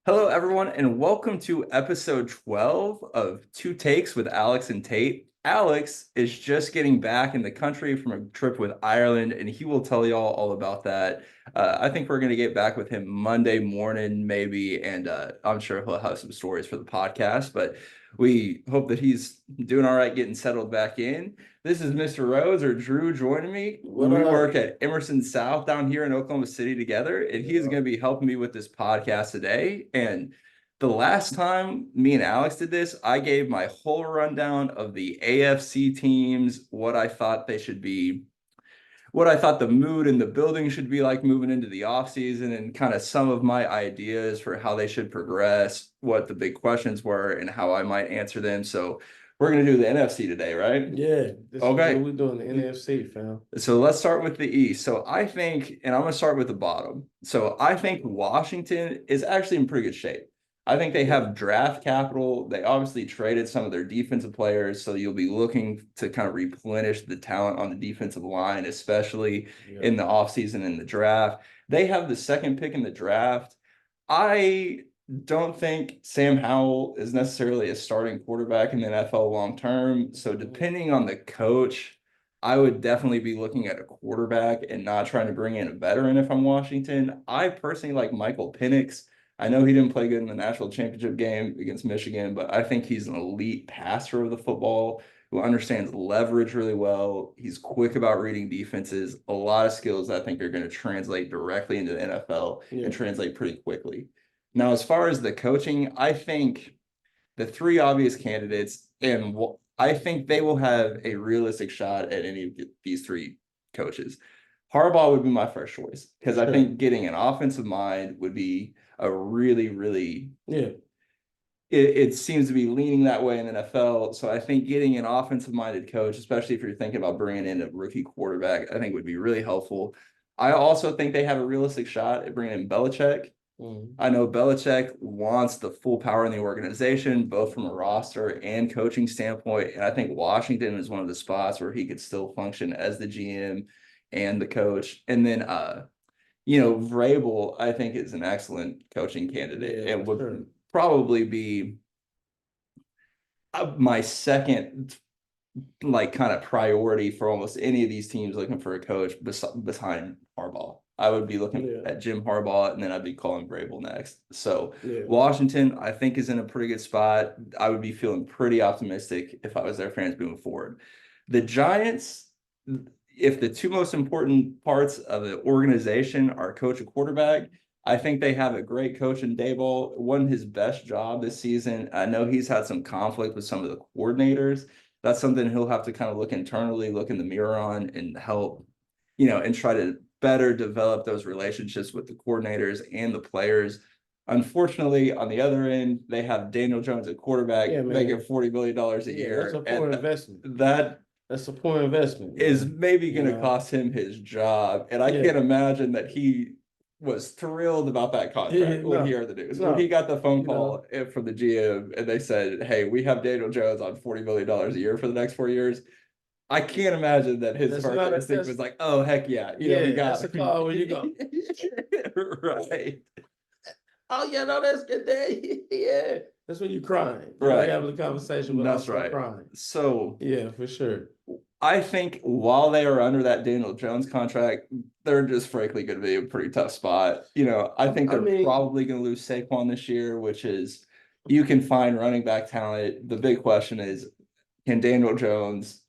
Hello, everyone, and welcome to episode 12 of Two Takes with Alex and Tate. Alex is just getting back in the country from a trip with Ireland, and he will tell y'all all about that. I think we're going to get back with him Monday morning, maybe, and I'm sure he'll have some stories for the podcast, but we hope that he's doing all right getting settled back in. This is Mr. Rhodes or Drew joining me. What We up? work at Emerson South down here in Oklahoma City together, and he is Yeah. going to be helping me with this podcast today. And the last time me and Alex did this, I gave my whole rundown of the AFC teams, what I thought they should be, what I thought the mood in the building should be like moving into the offseason, and kind of some of my ideas for how they should progress, what the big questions were, and how I might answer them. So we're going to do the NFC today, right? Yeah, this is what Okay. we're doing, the NFC, fam. So let's start with the East. So I think, and I'm going to start with the bottom. So I think Washington is actually in pretty good shape. I think they have draft capital. They obviously traded some of their defensive players. So you'll be looking to kind of replenish the talent on the defensive line, especially Yeah. in the offseason and the draft. They have the second pick in the draft. I don't think Sam Howell is necessarily a starting quarterback in the NFL long term. So depending on the coach, I would definitely be looking at a quarterback and not trying to bring in a veteran if I'm Washington. I personally like Michael Penix. I know he didn't play good in the national championship game against Michigan, but I think he's an elite passer of the football who understands leverage really well. He's quick about reading defenses, a lot of skills that I think are going to translate directly into the NFL and translate pretty quickly. Now, as far as the coaching, I think the three obvious candidates, and I think they will have a realistic shot at any of these three coaches. Harbaugh would be my first choice because I think getting an offensive mind would be a really, really Yeah. it seems to be leaning that way in the NFL. So I think getting an offensive minded coach, especially if you're thinking about bringing in a rookie quarterback, I think would be really helpful. I also think they have a realistic shot at bringing in Belichick. I know Belichick wants the full power in the organization, both from a roster and coaching standpoint. And I think Washington is one of the spots where he could still function as the GM and the coach. And then, Vrabel, I think, is an excellent coaching candidate and would probably be my second, like, kind of priority for almost any of these teams looking for a coach behind Harbaugh. I would be looking at Jim Harbaugh, and then I'd be calling Vrabel next. So Washington, I think, is in a pretty good spot. I would be feeling pretty optimistic if I was their fans moving forward. The Giants, if the two most important parts of the organization are coach and quarterback, I think they have a great coach in Daboll, won his best job this season. I know he's had some conflict with some of the coordinators. That's something he'll have to kind of look internally, look in the mirror on, and help, and try to better develop those relationships with the coordinators and the players. Unfortunately, on the other end, they have Daniel Jones at quarterback making $40 million a year. That's a poor investment. That's a poor investment. Is maybe going to cost him his job. And I can't imagine that he was thrilled about that contract when he heard the news. When he got the phone call from the GM and they said, hey, we have Daniel Jones on $40 million a year for the next 4 years. I can't imagine that his first instinct was like, oh, heck yeah. We got that's a call where you go. right. Oh, yeah, no, that's good day. Yeah. That's when you're crying. Right. Having a conversation with that's right. crying. So yeah, for sure. I think while they are under that Daniel Jones contract, they're just frankly going to be a pretty tough spot. I think they're probably going to lose Saquon this year, which is you can find running back talent. The big question is, can Daniel Jones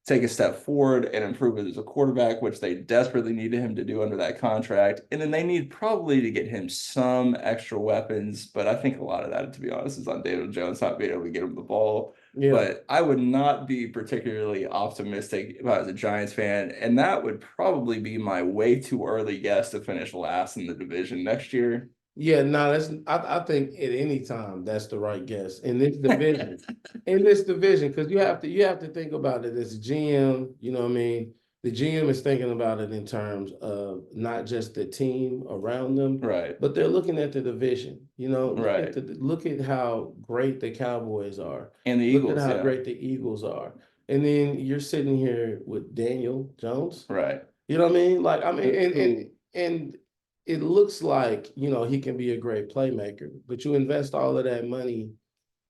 take a step forward and improve it as a quarterback, which they desperately needed him to do under that contract. And then they need probably to get him some extra weapons. But I think a lot of that, to be honest, is on Daniel Jones not being able to get him the ball. Yeah. But I would not be particularly optimistic if I was a Giants fan. And that would probably be my way too early guess to finish last in the division next year. Yeah, no, I think at any time that's the right guess in this division. Because you have to think about it as a GM, you know what I mean? The GM is thinking about it in terms of not just the team around them, right? But they're looking at the division, right? Look at how great the Cowboys are. And the Eagles. Look at how great the Eagles are. And then you're sitting here with Daniel Jones. Right. You know what I mean? Like, and it looks like, he can be a great playmaker, but you invest all of that money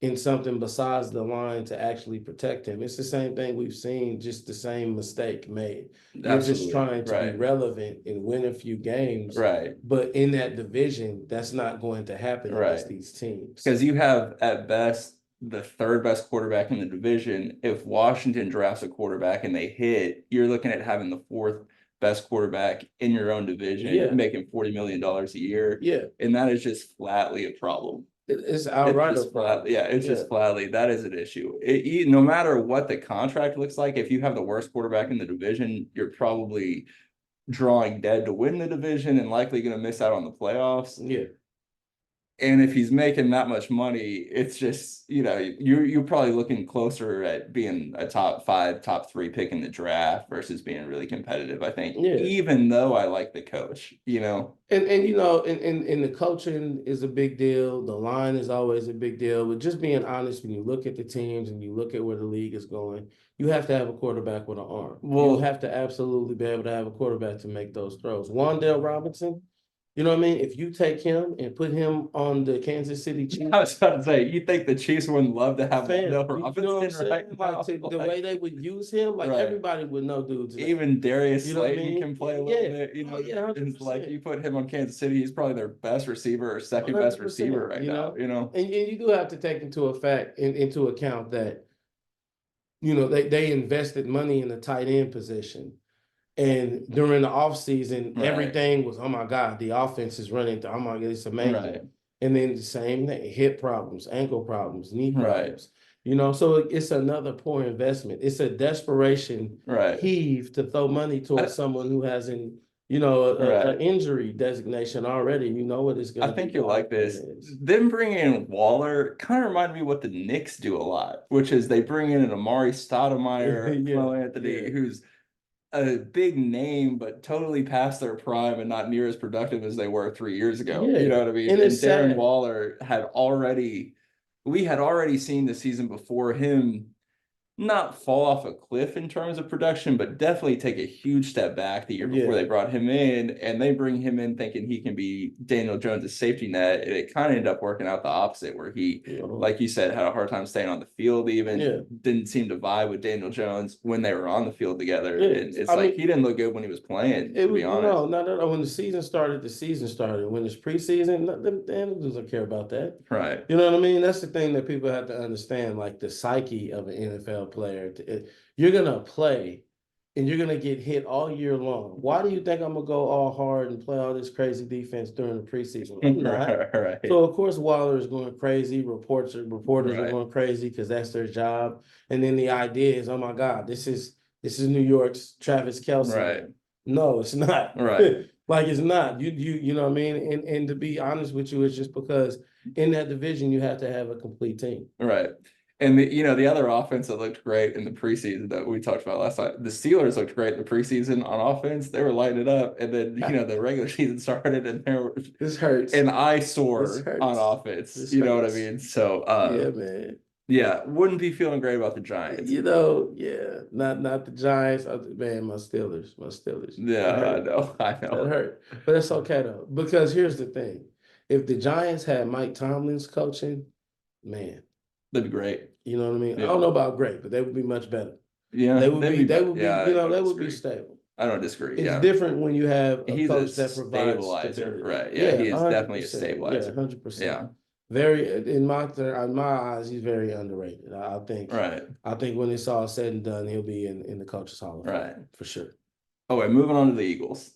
in something besides the line to actually protect him. It's the same thing we've seen, just the same mistake made. You're just Absolutely. trying to be Right. relevant and win a few games, Right. but in that division, that's not going to happen Right. against these teams. Because you have at best the third best quarterback in the division. If Washington drafts a quarterback and they hit, you're looking at having the fourth best quarterback in your own division Yeah, making $40 million a year. yeah. And that is just flatly a problem. It's It's outright a just flat, problem. yeah, it's Yeah. just flatly that is an issue. No matter what the contract looks like, if you have the worst quarterback in the division, you're probably drawing dead to win the division and likely going to miss out on the playoffs. Yeah. And if he's making that much money, it's just, you're probably looking closer at being a top 5, top 3 pick in the draft versus being really competitive, I think, Yeah. even though I like the coach. And the coaching is a big deal. The line is always a big deal. But just being honest, when you look at the teams and you look at where the league is going, you have to have a quarterback with an arm. You Well, have to absolutely be able to have a quarterback to make those throws. Wandale Robinson, you know what I mean? If you take him and put him on the Kansas City I Chiefs, was about to say, you think the Chiefs wouldn't love to have fam, Wendell you know what I'm Robinson saying? right Like now? the way they would use him, like Right. everybody would know dudes. Even Darius You know what I Slayton mean? can play a little Yeah. bit. Oh, yeah, It's like 100%. you put him on Kansas City, he's probably their best receiver or second best receiver 100%, right now. and you do have to take into account that they invested money in the tight end position, and during the offseason, Right. everything was, oh my God, the offense is running. Oh my God, it's Right. amazing. And then the same thing, hip problems, ankle problems, knee Right. problems. So it's another poor investment. It's a desperation Right. heave to throw money I, towards someone who has an right. injury designation already. You know what it's I going to be. think The you'll like this. outcome is. Them bringing in Waller kind of reminded me what the Knicks do a lot, which is they bring in an Amari Stoudemire, Yeah, Carmelo Anthony, yeah, who's a big name, but totally past their prime and not near as productive as they were 3 years ago. You yeah. know what I mean? And And it's Darren sad. Waller we had already seen the season before him not fall off a cliff in terms of production, but definitely take a huge step back the year before Yeah. they brought him in. And they bring him in thinking he can be Daniel Jones' safety net. And it kind of ended up working out the opposite, where he, Yeah. like you said, had a hard time staying on the field, even Yeah. didn't seem to vibe with Daniel Jones when they were on the field together. Yeah. And it's I like he mean, didn't look good when he was playing, it to was be honest. no. When the season started. When it's preseason, them doesn't care about that. Right. You know what I mean? That's the thing that people have to understand, like the psyche of an NFL player. You're gonna play, and you're gonna get hit all year long. Why do you think I'm gonna go all hard and play all this crazy defense during the preseason? I'm not. Right. So of course Waller is going crazy. Reporters are Right. going crazy because that's their job. And then the idea is, oh my God, this is New York's Travis Kelce Right. now. No, it's not. Right. Like it's not. You know what I mean? And to be honest with you, it's just because in that division you have to have a complete team. Right. And the other offense that looked great in the preseason that we talked about last night, the Steelers looked great in the preseason on offense. They were lighting it up. And then, the regular season started and there was This hurts. an This eyesore on hurts. offense. This You know what I hurts. mean? So Yeah, man. yeah, wouldn't be feeling great about the Giants. Yeah, not the Giants. Man, my Steelers, my Steelers. Yeah, That I hurt. know. I That know. hurt. But it's okay though, because here's the thing: if the Giants had Mike Tomlin's coaching, man, That'd be great. you know what I mean. I Yeah. don't know about great, but they would be much better. Yeah, They would that'd be. be They better. would be. Yeah, I don't They would be disagree. stable. I don't disagree. It's Yeah. different when you have a He's a coach that provides stabilizer, stability. right? Yeah, Yeah, he is definitely a 100%. Yeah, stabilizer. 100%. Yeah, Very in my eyes, he's very underrated. right, I think when it's all said and done, he'll be in the coaches hall of right. fame for sure. Oh, and moving on to the Eagles.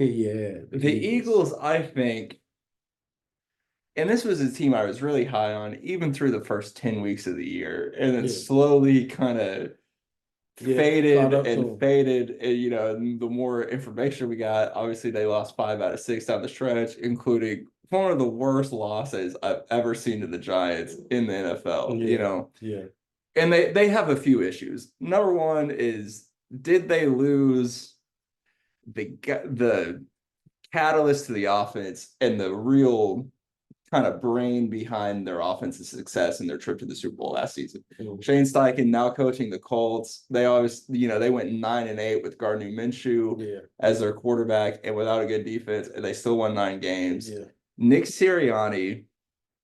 Yeah, The Eagles, I think, and this was a team I was really high on even through the first 10 weeks of the year, and then Yeah, slowly kind of yeah, caught faded up to and him. faded. And the more information we got, obviously they lost 5 out of 6 down the stretch, including one of the worst losses I've ever seen to the Giants in the NFL. Yeah, yeah, And they have a few issues. Number one is, did they lose the catalyst to the offense and the real kind of brain behind their offensive success and their trip to the Super Bowl last season. Mhm. Shane Steichen now coaching the Colts. They always, they went 9-8 with Gardner Minshew Yeah, as their quarterback and without a good defense, and they still won 9 games. yeah. Nick Sirianni,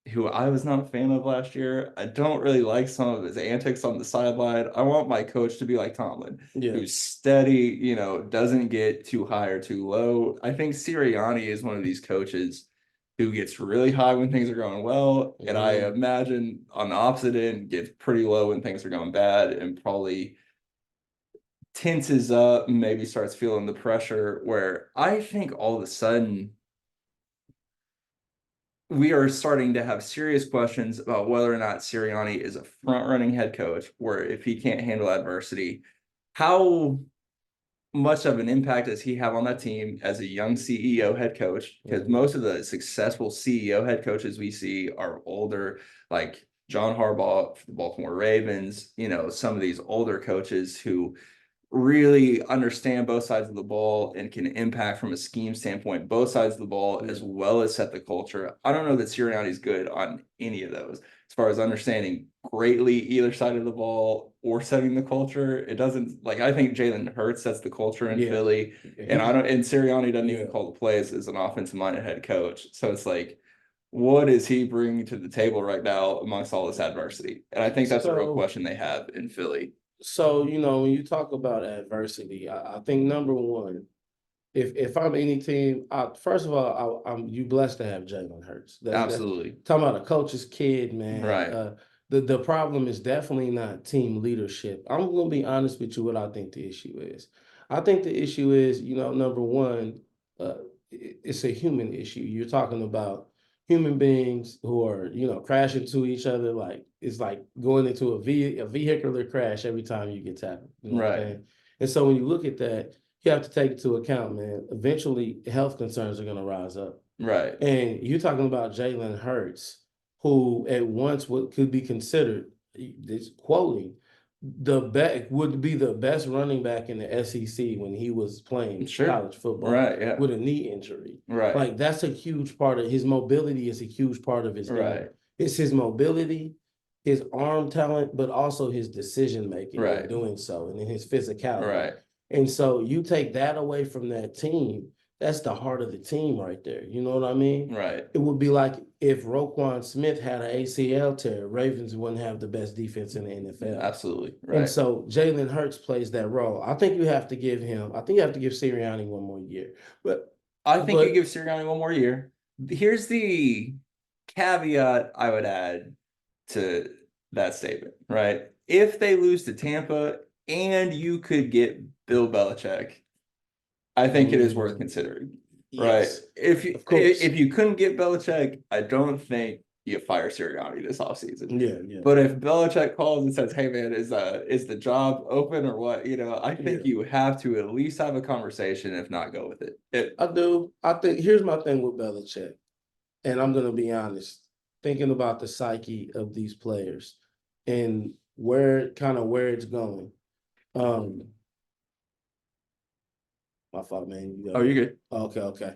who I was not a fan of last year. I don't really like some of his antics on the sideline. I want my coach to be like Tomlin, Yeah. who's steady, doesn't get too high or too low. I think Sirianni is one of these coaches who gets really high when things are going well. And I imagine on the opposite end, gets pretty low when things are going bad and probably tenses up and maybe starts feeling the pressure where I think all of a sudden we are starting to have serious questions about whether or not Sirianni is a front-running head coach, where if he can't handle adversity, how much of an impact does he have on that team as a young CEO head coach? Because most of the successful CEO head coaches we see are older, like John Harbaugh for the Baltimore Ravens, some of these older coaches who really understand both sides of the ball and can impact from a scheme standpoint both sides of the ball as well as set the culture. I don't know that Sirianni's good on any of those as far as understanding greatly either side of the ball or setting the culture. It doesn't like I think Jalen Hurts sets the culture in Philly, and Sirianni doesn't even call the plays as an offensive minded head coach. So it's like, what is he bringing to the table right now amongst all this adversity? And I think that's a real question they have in Philly. So, when you talk about adversity, I think number one, if I'm any team, first of all, I'm you blessed to have Jalen Hurts. Absolutely. Talking about a coach's kid, man. Right. The problem is definitely not team leadership. I'm gonna be honest with you. What I think the issue is, I think the issue is, number one, it's a human issue. You're talking about human beings who are, crashing to each other. Like it's like going into a vehicular crash every time you get tackled. You know what I'm saying? And so when you look at that, you have to take into account, man. Eventually, health concerns are going to rise up. Right. And you're talking about Jalen Hurts, who at once could be considered, this quoting, would be the best running back in the SEC when he was playing college football, right? Yeah, with a knee injury, right? Like that's a huge part of his mobility. Is a huge part of his game. Right. It's his mobility, his arm talent, but also his decision making in doing so, and in his physicality. Right. And so you take that away from that team, that's the heart of the team right there. You know what I mean? Right. It would be like if Roquan Smith had an ACL tear, Ravens wouldn't have the best defense in the NFL. Absolutely. Right. And so Jalen Hurts plays that role. I think you have to give Sirianni one more year. But I think you give Sirianni one more year. Here's the caveat I would add to that statement, right? If they lose to Tampa and you could get Bill Belichick, I think it is worth considering. Yes, right. If you couldn't get Belichick, I don't think you fire Sirianni this offseason. Yeah. But if Belichick calls and says, "Hey man, is the job open or what?" I think you have to at least have a conversation, if not go with it. I do. I think here's my thing with Belichick, and I'm gonna be honest, thinking about the psyche of these players and where it's going. My fault, man. You're good. Okay.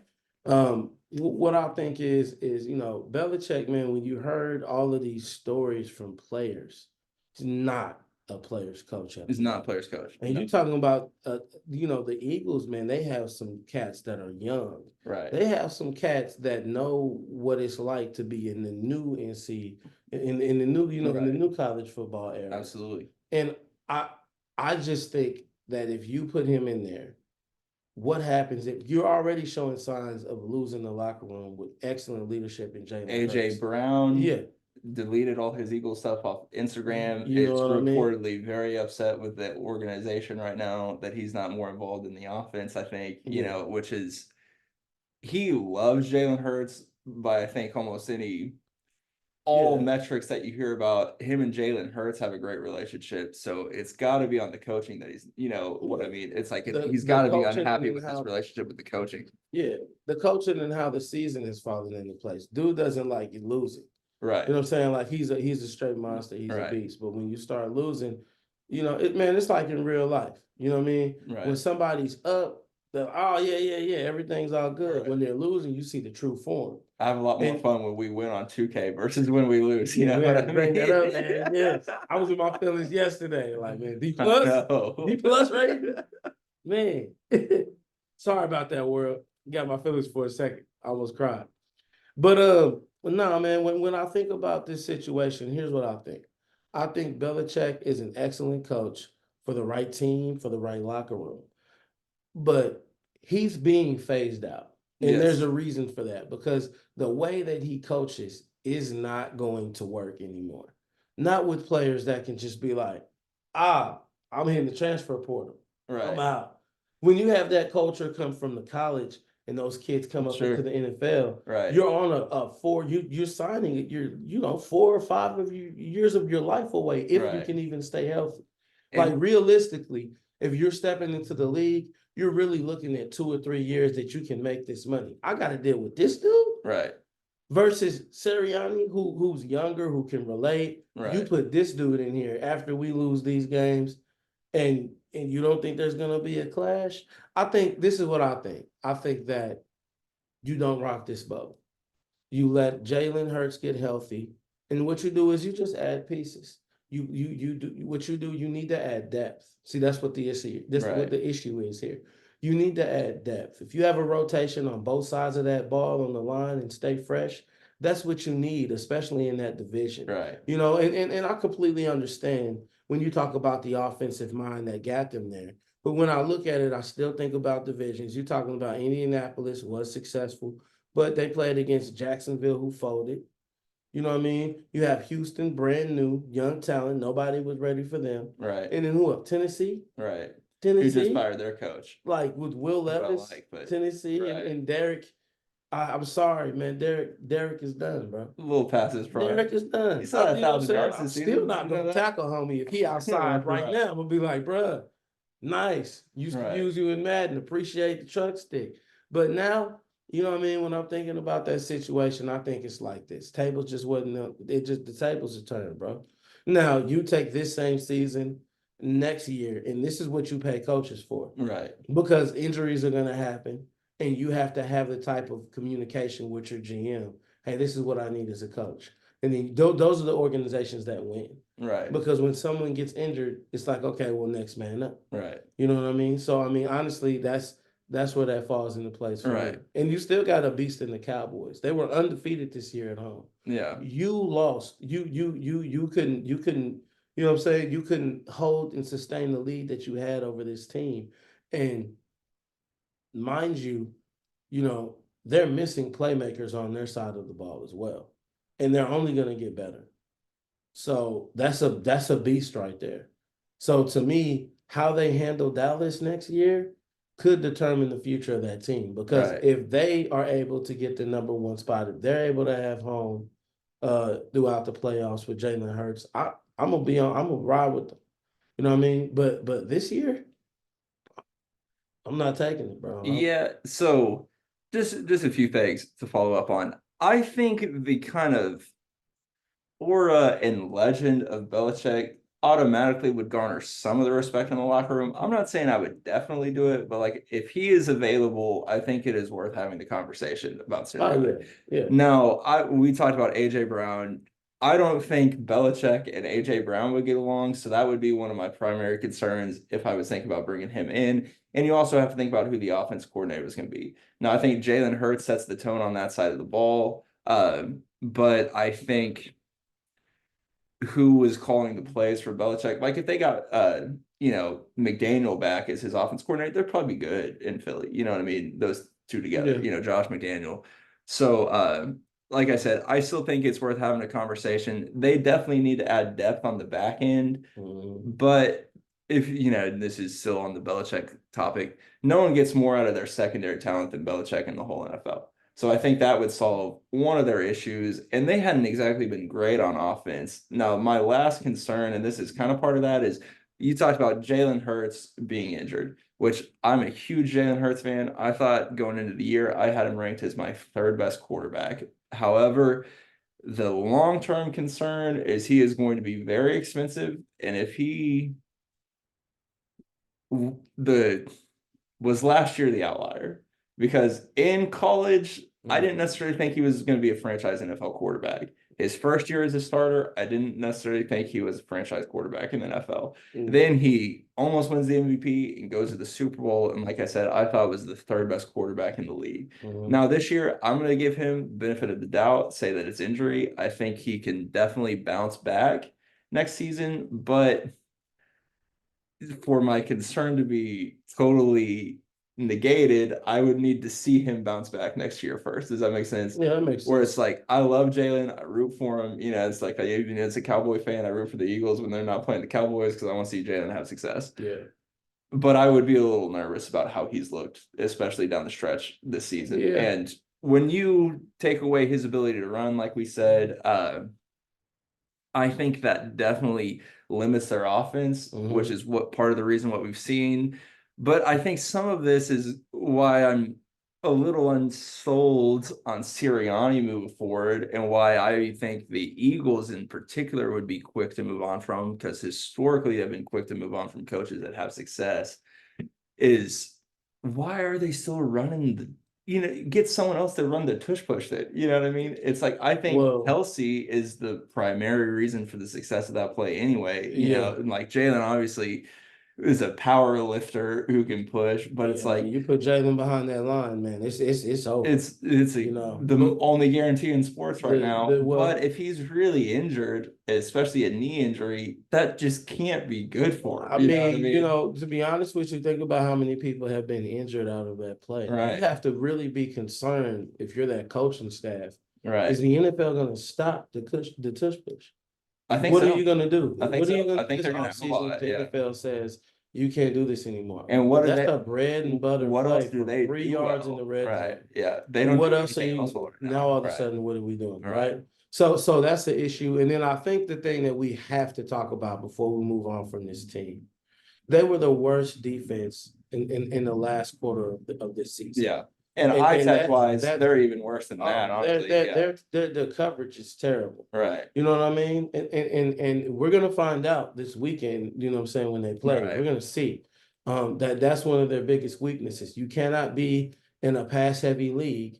What I think is Belichick, man. When you heard all of these stories from players, he's not a player's coach. He's not a player's coach. And you're talking about, the Eagles, man. They have some cats that are young. Right. They have some cats that know what it's like to be in the new NC, in the new, in the new college football era. Absolutely. And I just think that if you put him in there, what happens if you're already showing signs of losing the locker room with excellent leadership in Jalen AJ Brown, yeah, deleted all his Eagle stuff off Instagram. It's reportedly very upset with the organization right now that he's not more involved in the offense. I think which is he loves Jalen Hurts by I think almost all metrics that you hear about. Him and Jalen Hurts have a great relationship. So it's got to be on the coaching that he's, what I mean? It's like he's got to be unhappy with his relationship with the coaching. Yeah, the coaching and how the season has fallen into place. Dude doesn't like you losing. Right. You know what I'm saying? Like he's a straight monster. He's a beast. But when you start losing, it's like in real life. You know what I mean? Right. When somebody's up, Oh yeah, everything's all good. Right. When they're losing, you see the true form. I have a lot more And fun when we win on 2K versus when we lose. You yeah, know we what had I to bring that mean? up, man. Yes, I was in my feelings yesterday. Like, man, D I plus, know. D plus rating, man. Sorry about that, world. Got my feelings for a second. I almost cried. But no, man. When I think about this situation, here's what I think. I think Belichick is an excellent coach for the right team, for the right locker room. But he's being phased out. And there's Yes. a reason for that because the way that he coaches is not going to work anymore. Not with players that can just be like, I'm hitting the transfer portal. I'm Right. out. When you have that culture come from the college and those kids come up into Sure. the NFL, Right. you're on a four, you're signing it, you're 4 or 5 of years of your life away if you Right. can even stay healthy. Like And realistically, if you're stepping into the league, you're really looking at 2 or 3 years that you can make this money. I got to deal with this dude right. versus Sirianni, who's younger, who can relate. You Right. put this dude in here after we lose these games, and you don't think there's gonna be a clash. I think this is what I think. I think that you don't rock this boat. You let Jalen Hurts get healthy, and what you do is you just add pieces. You do what you do. You need to add depth. See, that's what the issue. This is what Right. the issue is here. You need to add depth. If you have a rotation on both sides of that ball on the line and stay fresh, that's what you need, especially in that division. Right. You know, and I completely understand when you talk about the offensive mind that got them there. But when I look at it, I still think about divisions. You're talking about Indianapolis was successful, but they played against Jacksonville, who folded. You know what I mean? You have Houston, brand new, young talent. Nobody was ready for them. Right. And then who up? Tennessee? Right. Who just Tennessee? fired their coach? Like with Will Who I Levis, like, but Tennessee, and, right. and Derek. I'm sorry, man. Derek is done, bro. A little past his prime. Derek is done. He still had You know what I'm 1,000 saying? yards I'm this still season. not You know gonna that? tackle homie if he outside right Right. now. I'm gonna be like, bruh, nice. Used to Right. use you in Madden, appreciate the truck stick. But now, you know what I mean? When I'm thinking about that situation, I think it's like this. Tables just wasn't it just the tables are turned, bro. Now you take this same season next year, and this is what you pay coaches for. Right. Because injuries are gonna happen, and you have to have the type of communication with your GM. Hey, this is what I need as a coach. And then those are the organizations that win. Right. Because when someone gets injured, it's like, okay, well, next man up. Right. You know what I mean? So I mean, honestly, that's where that falls into place for Right. me. And you still got a beast in the Cowboys. They were undefeated this year at home. Yeah. You lost. You couldn't. You know what I'm saying? You couldn't hold and sustain the lead that you had over this team. And mind you, they're missing playmakers on their side of the ball as well, and they're only going to get better. So that's a beast right there. So to me, how they handle Dallas next year could determine the future of that team. Because Right. if they are able to get the number one spot, if they're able to have home throughout the playoffs with Jalen Hurts, I'm gonna ride with them. You know what I mean? But this year, I'm not taking it, bro. Yeah. So just a few things to follow up on. I think the kind of aura and legend of Belichick automatically would garner some of the respect in the locker room. I'm not saying I would definitely do it, but like if he is available, I think it is worth having the conversation about Oh Sirianni. yeah, yeah. Now, we talked about AJ Brown. I don't think Belichick and AJ Brown would get along, so that would be one of my primary concerns if I was thinking about bringing him in. And you also have to think about who the offense coordinator is going to be. Now, I think Jalen Hurts sets the tone on that side of the ball, but I think who was calling the plays for Belichick. Like if they got McDaniel back as his offense coordinator, they'd probably be good in Philly. You know what I mean? Those two together, Yeah. Josh McDaniel. So like I said, I still think it's worth having a conversation. They definitely need to add depth on the back end, Mhm. but if this is still on the Belichick topic, no one gets more out of their secondary talent than Belichick in the whole NFL. So I think that would solve one of their issues. And they hadn't exactly been great on offense. Now, my last concern, and this is kind of part of that, is you talked about Jalen Hurts being injured, which I'm a huge Jalen Hurts fan. I thought going into the year, I had him ranked as my third best quarterback. However, the long-term concern is he is going to be very expensive. And if the was last year the outlier because in college, I Mm, didn't necessarily think he was going to be a franchise NFL quarterback. His first year as a starter, I didn't necessarily think he was a franchise quarterback in the NFL. mm, Then he almost wins the MVP and goes to the Super Bowl. And like I said, I thought was the third best quarterback in the league. mm. Now, this year, I'm going to give him benefit of the doubt, say that it's injury. I think he can definitely bounce back next season, but for my concern to be totally negated, I would need to see him bounce back next year first. Does that make sense? Yeah, that makes Where sense. it's like, I love Jalen, I root for him. It's like, even as a Cowboy fan, I root for the Eagles when they're not playing the Cowboys because I want to see Jalen have success. Yeah, But I would be a little nervous about how he's looked, especially down the stretch this season. yeah. And when you take away his ability to run, like we said, I think that definitely limits their offense, which Hmm. is what part of the reason what we've seen. But I think some of this is why I'm a little unsold on Sirianni moving forward and why I think the Eagles in particular would be quick to move on from because historically they've been quick to move on from coaches that have success is why are they still running get someone else to run the tush push that, you know what I mean? It's like I think Well, Kelsey is the primary reason for the success of that play anyway, yeah, and like Jalen obviously is a power lifter who can push, but it's yeah. When like you put Jalen behind that line, man, it's over. it's You know, the only guarantee in sports right now. the But well, if he's really injured, especially a knee injury, that just can't be good for him. I You know what I mean, mean? to be honest with you, think about how many people have been injured out of that play. You Right, have to really be concerned if you're that coaching staff. Is right. the NFL going to stop the tush push? I think What are you so. going to do? I think What are you so. going I to do think this they're gonna offseason if outlaw the it. Yeah. NFL says you can't do this anymore? And what are That's they? the bread and butter What else play do for they three do yards in the well? red Right. zone. Yeah. They don't What do else are anything else you well right now? now. All of a Right. sudden, what are we doing? Right. Right. So that's the issue. And then I think the thing that we have to talk about before we move on from this team, they were the worst defense in the last quarter of this season. Yeah. And eye And test that wise, that they're even worse than that, honestly. Yeah. the coverage is terrible. Right. You know what I mean? And we're gonna find out this weekend, you know what I'm saying, when they play. We're Right. gonna see. That's one of their biggest weaknesses. You cannot be in a pass heavy league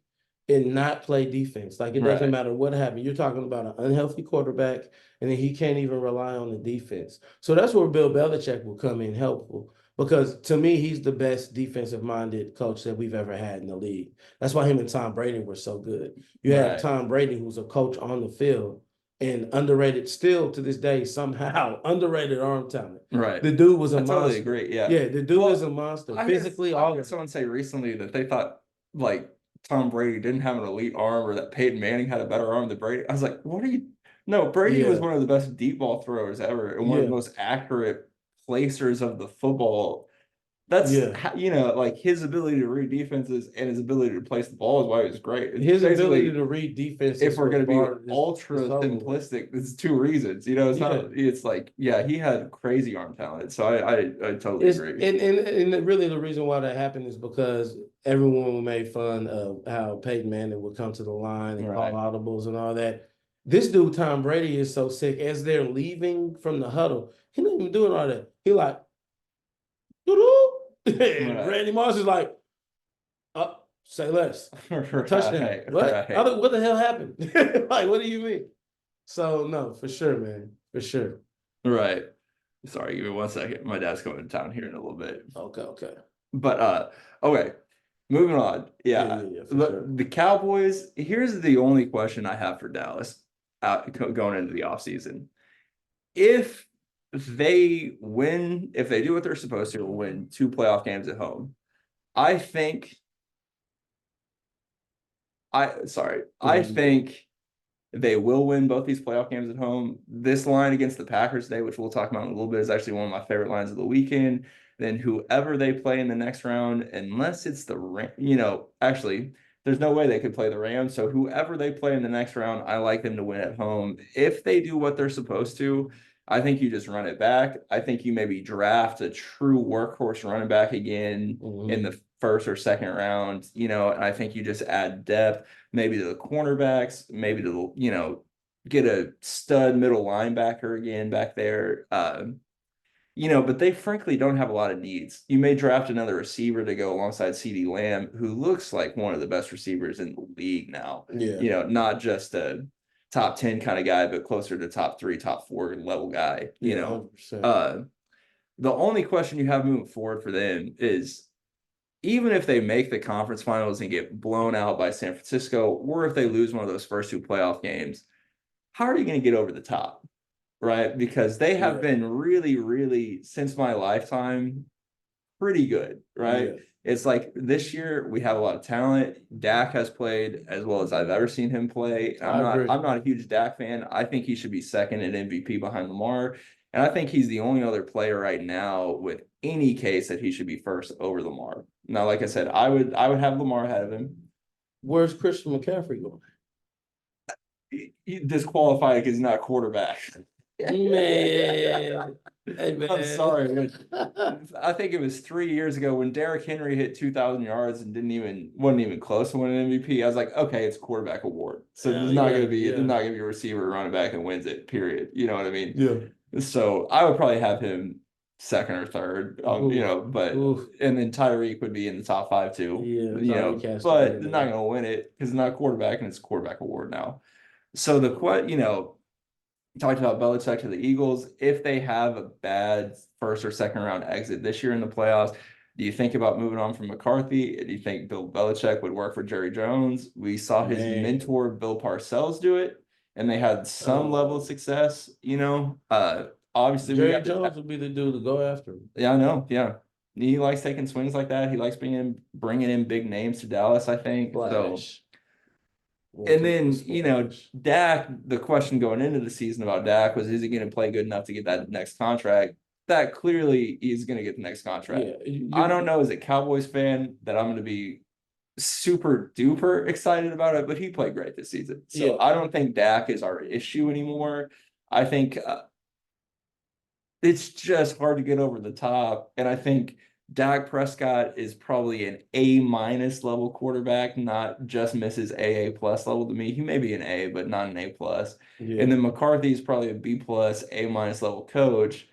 and not play defense. Like it doesn't Right. matter what happened. You're talking about an unhealthy quarterback, and then he can't even rely on the defense. So that's where Bill Belichick will come in helpful. Because to me, he's the best defensive minded coach that we've ever had in the league. That's why him and Tom Brady were so good. You have Right. Tom Brady, who's a coach on the field and underrated still to this day, somehow underrated arm talent. Right. The dude was a I totally monster. agree. Yeah. Yeah, the dude is a Well, monster. I heard Physically, I all heard of it. someone say recently that they thought like Tom Brady didn't have an elite arm or that Peyton Manning had a better arm than Brady. I was like, what are you? No, Brady was Yeah, one of the best deep ball throwers ever and one of the yeah, most accurate placers of the football. That's yeah. how, like his ability to read defenses and his ability to place the ball is why he was great. It's His ability basically, to read if defenses we're was going to be bar ultra is over with. simplistic, it's two reasons. It's Yeah. not, it's like, yeah, he had crazy arm talent. So I totally It's agree. and really the reason why that happened is because everyone made fun of how Peyton Manning would come to the line and call Right. audibles and all that. This dude Tom Brady is so sick. As they're leaving from the huddle, he not even doing all that. He like, doo-doo. And Right. Randy Moss is like, say less. Touchdown. Right. What? Right. What the hell happened? Like, what do you mean? So no, for sure, man, for sure. Right. Sorry, give me 1 second. My dad's coming to town here in a little bit. Okay, okay. But okay. Moving on. Yeah. Yeah, for sure. The Cowboys, here's the only question I have for Dallas going into the offseason. If if they do what they're supposed to, win two playoff games at home, I think I Mhm. think they will win both these playoff games at home. This line against the Packers today, which we'll talk about in a little bit, is actually one of my favorite lines of the weekend. Then whoever they play in the next round, unless it's actually, there's no way they could play the Rams. So whoever they play in the next round, I like them to win at home. If they do what they're supposed to, I think you just run it back. I think you maybe draft a true workhorse running back again in Mhm. the first or second round, and I think you just add depth maybe to the cornerbacks, maybe to get a stud middle linebacker again back there. but they frankly don't have a lot of needs. You may draft another receiver to go alongside CeeDee Lamb, who looks like one of the best receivers in the league now. Yeah. Not just a top 10 kind of guy, but closer to top 3, top 4 level guy. Yeah, 100%. The only question you have moving forward for them is even if they make the conference finals and get blown out by San Francisco, or if they lose one of those first 2 playoff games, how are you going to get over the top? Right? Because they have been really, really, since my lifetime, pretty good, right? Yeah. It's like this year we have a lot of talent. Dak has played as well as I've ever seen him play. I agree. I'm not a huge Dak fan. I think he should be second in MVP behind Lamar. And I think he's the only other player right now with any case that he should be first over Lamar. Now, like I said, I would have Lamar ahead of him. Where's Christian McCaffrey going? He disqualified because he's not a quarterback. Man. Hey, man. I'm sorry. I think it was 3 years ago when Derrick Henry hit 2,000 yards and wasn't even close to winning MVP. I was like, okay, it's a quarterback award. So there's not going to be a receiver or running back that wins it, period. You know what I mean? Yeah. So I would probably have him second or third, but and then Tyreek would be in the top 5 too. Yeah, but they're not going to win it because it's not a quarterback and it's a quarterback award now. So talked about Belichick to the Eagles. If they have a bad first or second round exit this year in the playoffs, do you think about moving on from McCarthy? Do you think Bill Belichick would work for Jerry Jones? We saw his mentor, Bill Parcells, do it, and they had some level of success. Obviously, Jerry Jones would be the dude to go after him. Yeah, I know. Yeah. He likes taking swings like that. He likes bringing in big names to Dallas, I think. Flash. And then, Dak, the question going into the season about Dak was, is he going to play good enough to get that next contract? That clearly he's going to get the next contract. Yeah, I don't know as a Cowboys fan that I'm going to be super duper excited about it, but he played great this season. So I don't think Dak is our issue anymore. I think it's just hard to get over the top. And I think Dak Prescott is probably an A- level quarterback, not just misses AA plus level to me. He may be an A, but not an A plus. Yeah. And then McCarthy is probably a B plus, A- level coach.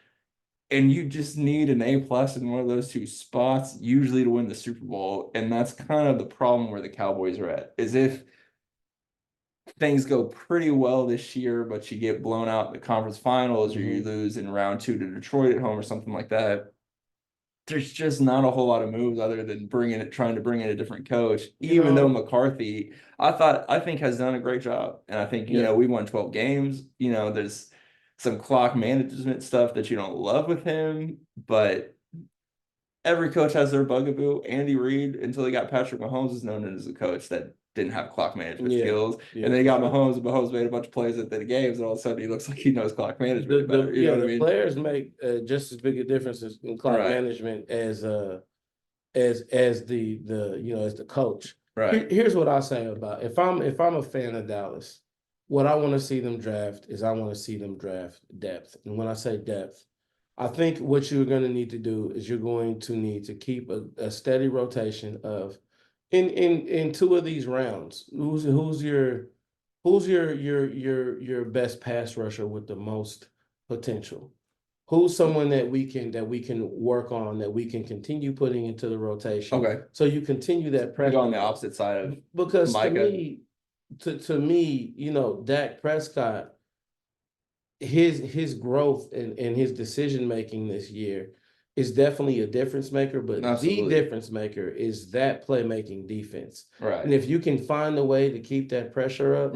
And you just need an A plus in one of those 2 spots, usually to win the Super Bowl. And that's kind of the problem where the Cowboys are at, is if things go pretty well this year, but you get blown out in the conference finals, or you lose in round 2 to Detroit at home or something like that, there's just not a whole lot of moves other than trying to bring in a different coach, even though McCarthy, I think has done a great job. And I think, we won 12 games, there's some clock management stuff that you don't love with him, but every coach has their bugaboo. Andy Reid, until he got Patrick Mahomes, is known as a coach that didn't have clock management skills. And then he got Mahomes, and Mahomes made a bunch of plays at the games, and all of a sudden he looks like he knows clock management better. You know what I mean? Players make just as big a difference in clock management as the as the coach. Right. Here's what I say about if I'm a fan of Dallas, what I want to see them draft is I want to see them draft depth. And when I say depth, I think what you're going to need to do is you're going to need to keep a steady rotation of in 2 of these rounds. Who's your best pass rusher with the most potential? Who's someone that we can work on, that we can continue putting into the rotation? Okay. So you continue that pressure on the opposite side of because Micah. to me, Dak Prescott, his growth and his decision making this year is definitely a difference maker, but the difference maker is that playmaking defense. Right. And if you can find a way to keep that pressure up,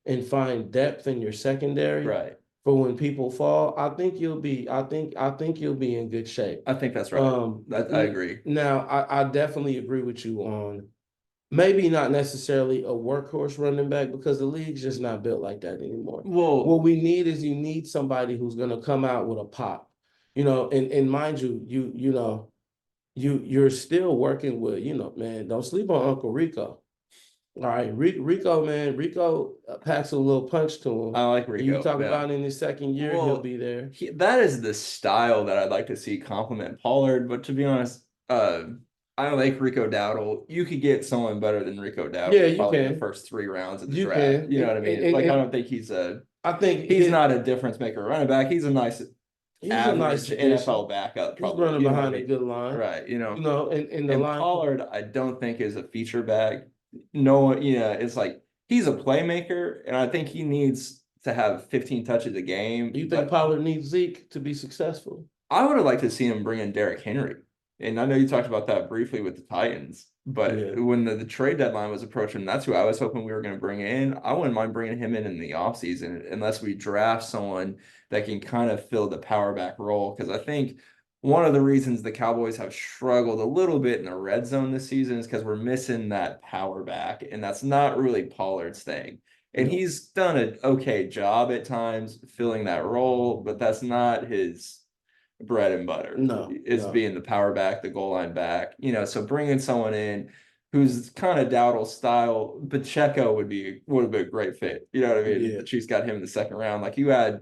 and find depth in your secondary, for when people fall, I think you'll be in good shape. I think that's right. I agree. Now, I definitely agree with you on maybe not necessarily a workhorse running back, because the league's just not built like that anymore. Well, what we need is you need somebody who's going to come out with a pop, and mind you, you're still working with, man, don't sleep on Uncle Rico. All right, Rico, man, Rico packs a little punch to him. I like Rico. You talk about in his second year, he'll be there. That is the style that I'd like to see complement Pollard. But to be honest, I like Rico Dowdle. You could get someone better than Rico Dowdle. Yeah, you probably can. In the first 3 rounds of the draft. You know what I mean? I don't think he's I think he's not a difference maker running back. He's a nice He's a nice average addition. NFL backup, He's probably. running You know what I behind a mean? good line, Right. You know, and the and line. Pollard, I don't think is a feature back. No, it's like he's a playmaker, and I think he needs to have 15 touches a game. You think But Pollard needs Zeke to be successful? I would have liked to see him bring in Derrick Henry. And I know you talked about that briefly with the Titans, Yeah, but when the trade deadline was approaching, that's who I was hoping we were going to bring in. I wouldn't mind bringing him in the offseason unless we draft someone that can kind of fill the power back role. Because I think one of the reasons the Cowboys have struggled a little bit in the red zone this season is because we're missing that power back, and that's not really Pollard's thing. And no, he's done an okay job at times filling that role, but that's not his bread and butter no, is no. being the power back, the goal line back. So bringing someone in who's kind of Dowdle style, Pacheco would have been a great fit. You know what I mean? Yeah, The Chiefs got him in the second round. Like you had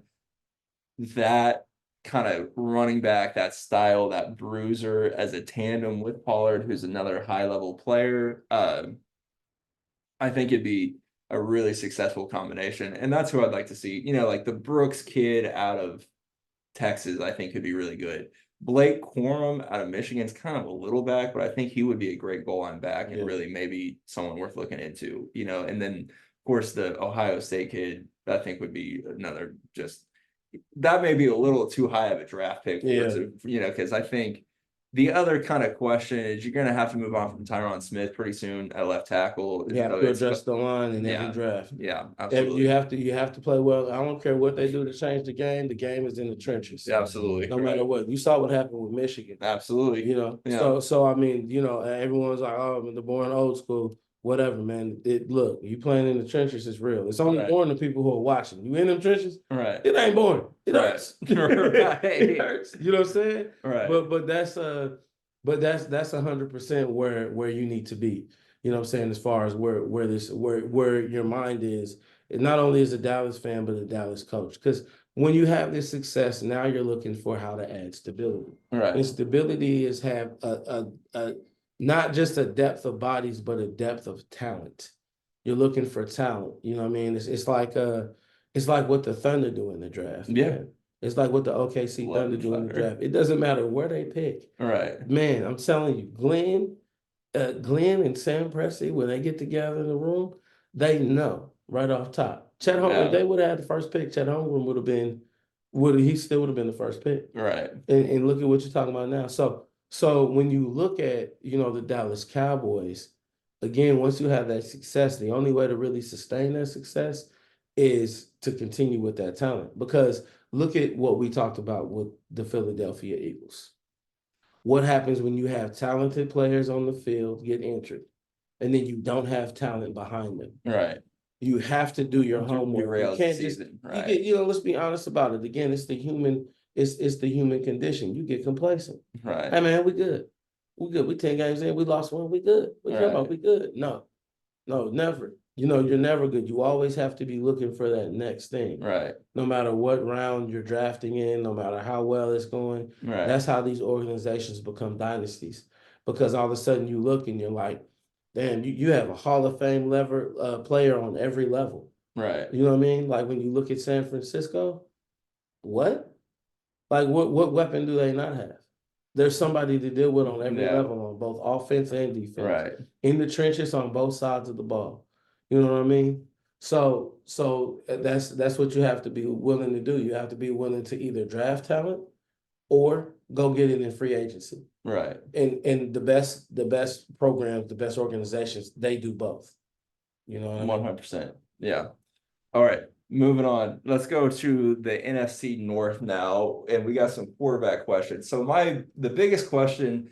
that kind of running back, that style, that bruiser as a tandem with Pollard, who's another high level player. I think it'd be a really successful combination. And that's who I'd like to see. Like the Brooks kid out of Texas, I think could be really good. Blake Corum out of Michigan's kind of a little back, but I think he would be a great goal line back and yeah, really maybe someone worth looking into. And then of course the Ohio State kid, I think would be another just that may be a little too high of a draft pick for us, yeah. because I think the other kind of question is you're going to have to move on from Tyron Smith pretty soon at left tackle. You have So to it's, address the line in every yeah, draft. yeah, You absolutely. have to play well. I don't care what they do to change the game. The game is in the trenches, Yeah, absolutely. no Right. matter what. You saw what happened with Michigan. Absolutely. Yeah. So I mean, everyone's like, oh, the boring old school, whatever, man. Look, you playing in the trenches is real. It's only Right. boring to people who are watching. You in them trenches, Right. it ain't boring. It Right. hurts. Right. It hurts. You know what I'm saying? Right. But that's 100% where you need to be. You know what I'm saying? As far as where your mind is, it not only is a Dallas fan, but a Dallas coach. Because when you have this success, now you're looking for how to add stability. Right. And stability is have a not just a depth of bodies, but a depth of talent. You're looking for talent. You know what I mean? It's like what the Thunder do in the draft, Yeah. man. It's like what the OKC Love Thunder the do in the Thunder. draft. It doesn't matter where they pick. Right. Man, I'm telling you, Glenn and Sam Presti, when they get together in the room, they know right off top. Chet Holmgren, if Yeah. they would have had the first pick, Chet Holmgren he still would have been the first pick. Right. And look at what you're talking about now. So when you look at, the Dallas Cowboys, again, once you have that success, the only way to really sustain that success is to continue with that talent. Because look at what we talked about with the Philadelphia Eagles. What happens when you have talented players on the field get injured, and then you don't have talent behind them? Right. You have to do your homework. You Derails the can't just season. you Right. get, let's be honest about it. Again, it's the human condition. You get complacent. Right. Hey man, we good. We good. We 10 games in, we lost one, we good. We care about Right. we good. No, never. You're never good. You always have to be looking for that next thing. Right. No matter what round you're drafting in, no matter how well it's going. Right. That's how these organizations become dynasties. Because all of a sudden you look and you're like, damn, you have a Hall of Fame player on every level. Right. You know what I mean? Like when you look at San Francisco, what? Like what weapon do they not have? There's somebody to deal with on every Yeah. level, on both offense and defense. Right. In the trenches on both sides of the ball. You know what I mean? So that's what you have to be willing to do. You have to be willing to either draft talent or go get it in free agency. Right. And the best programs, the best organizations, they do both. You know what I mean? 100%. Yeah. All right. Moving on. Let's go to the NFC North now, and we got some quarterback questions. So the biggest question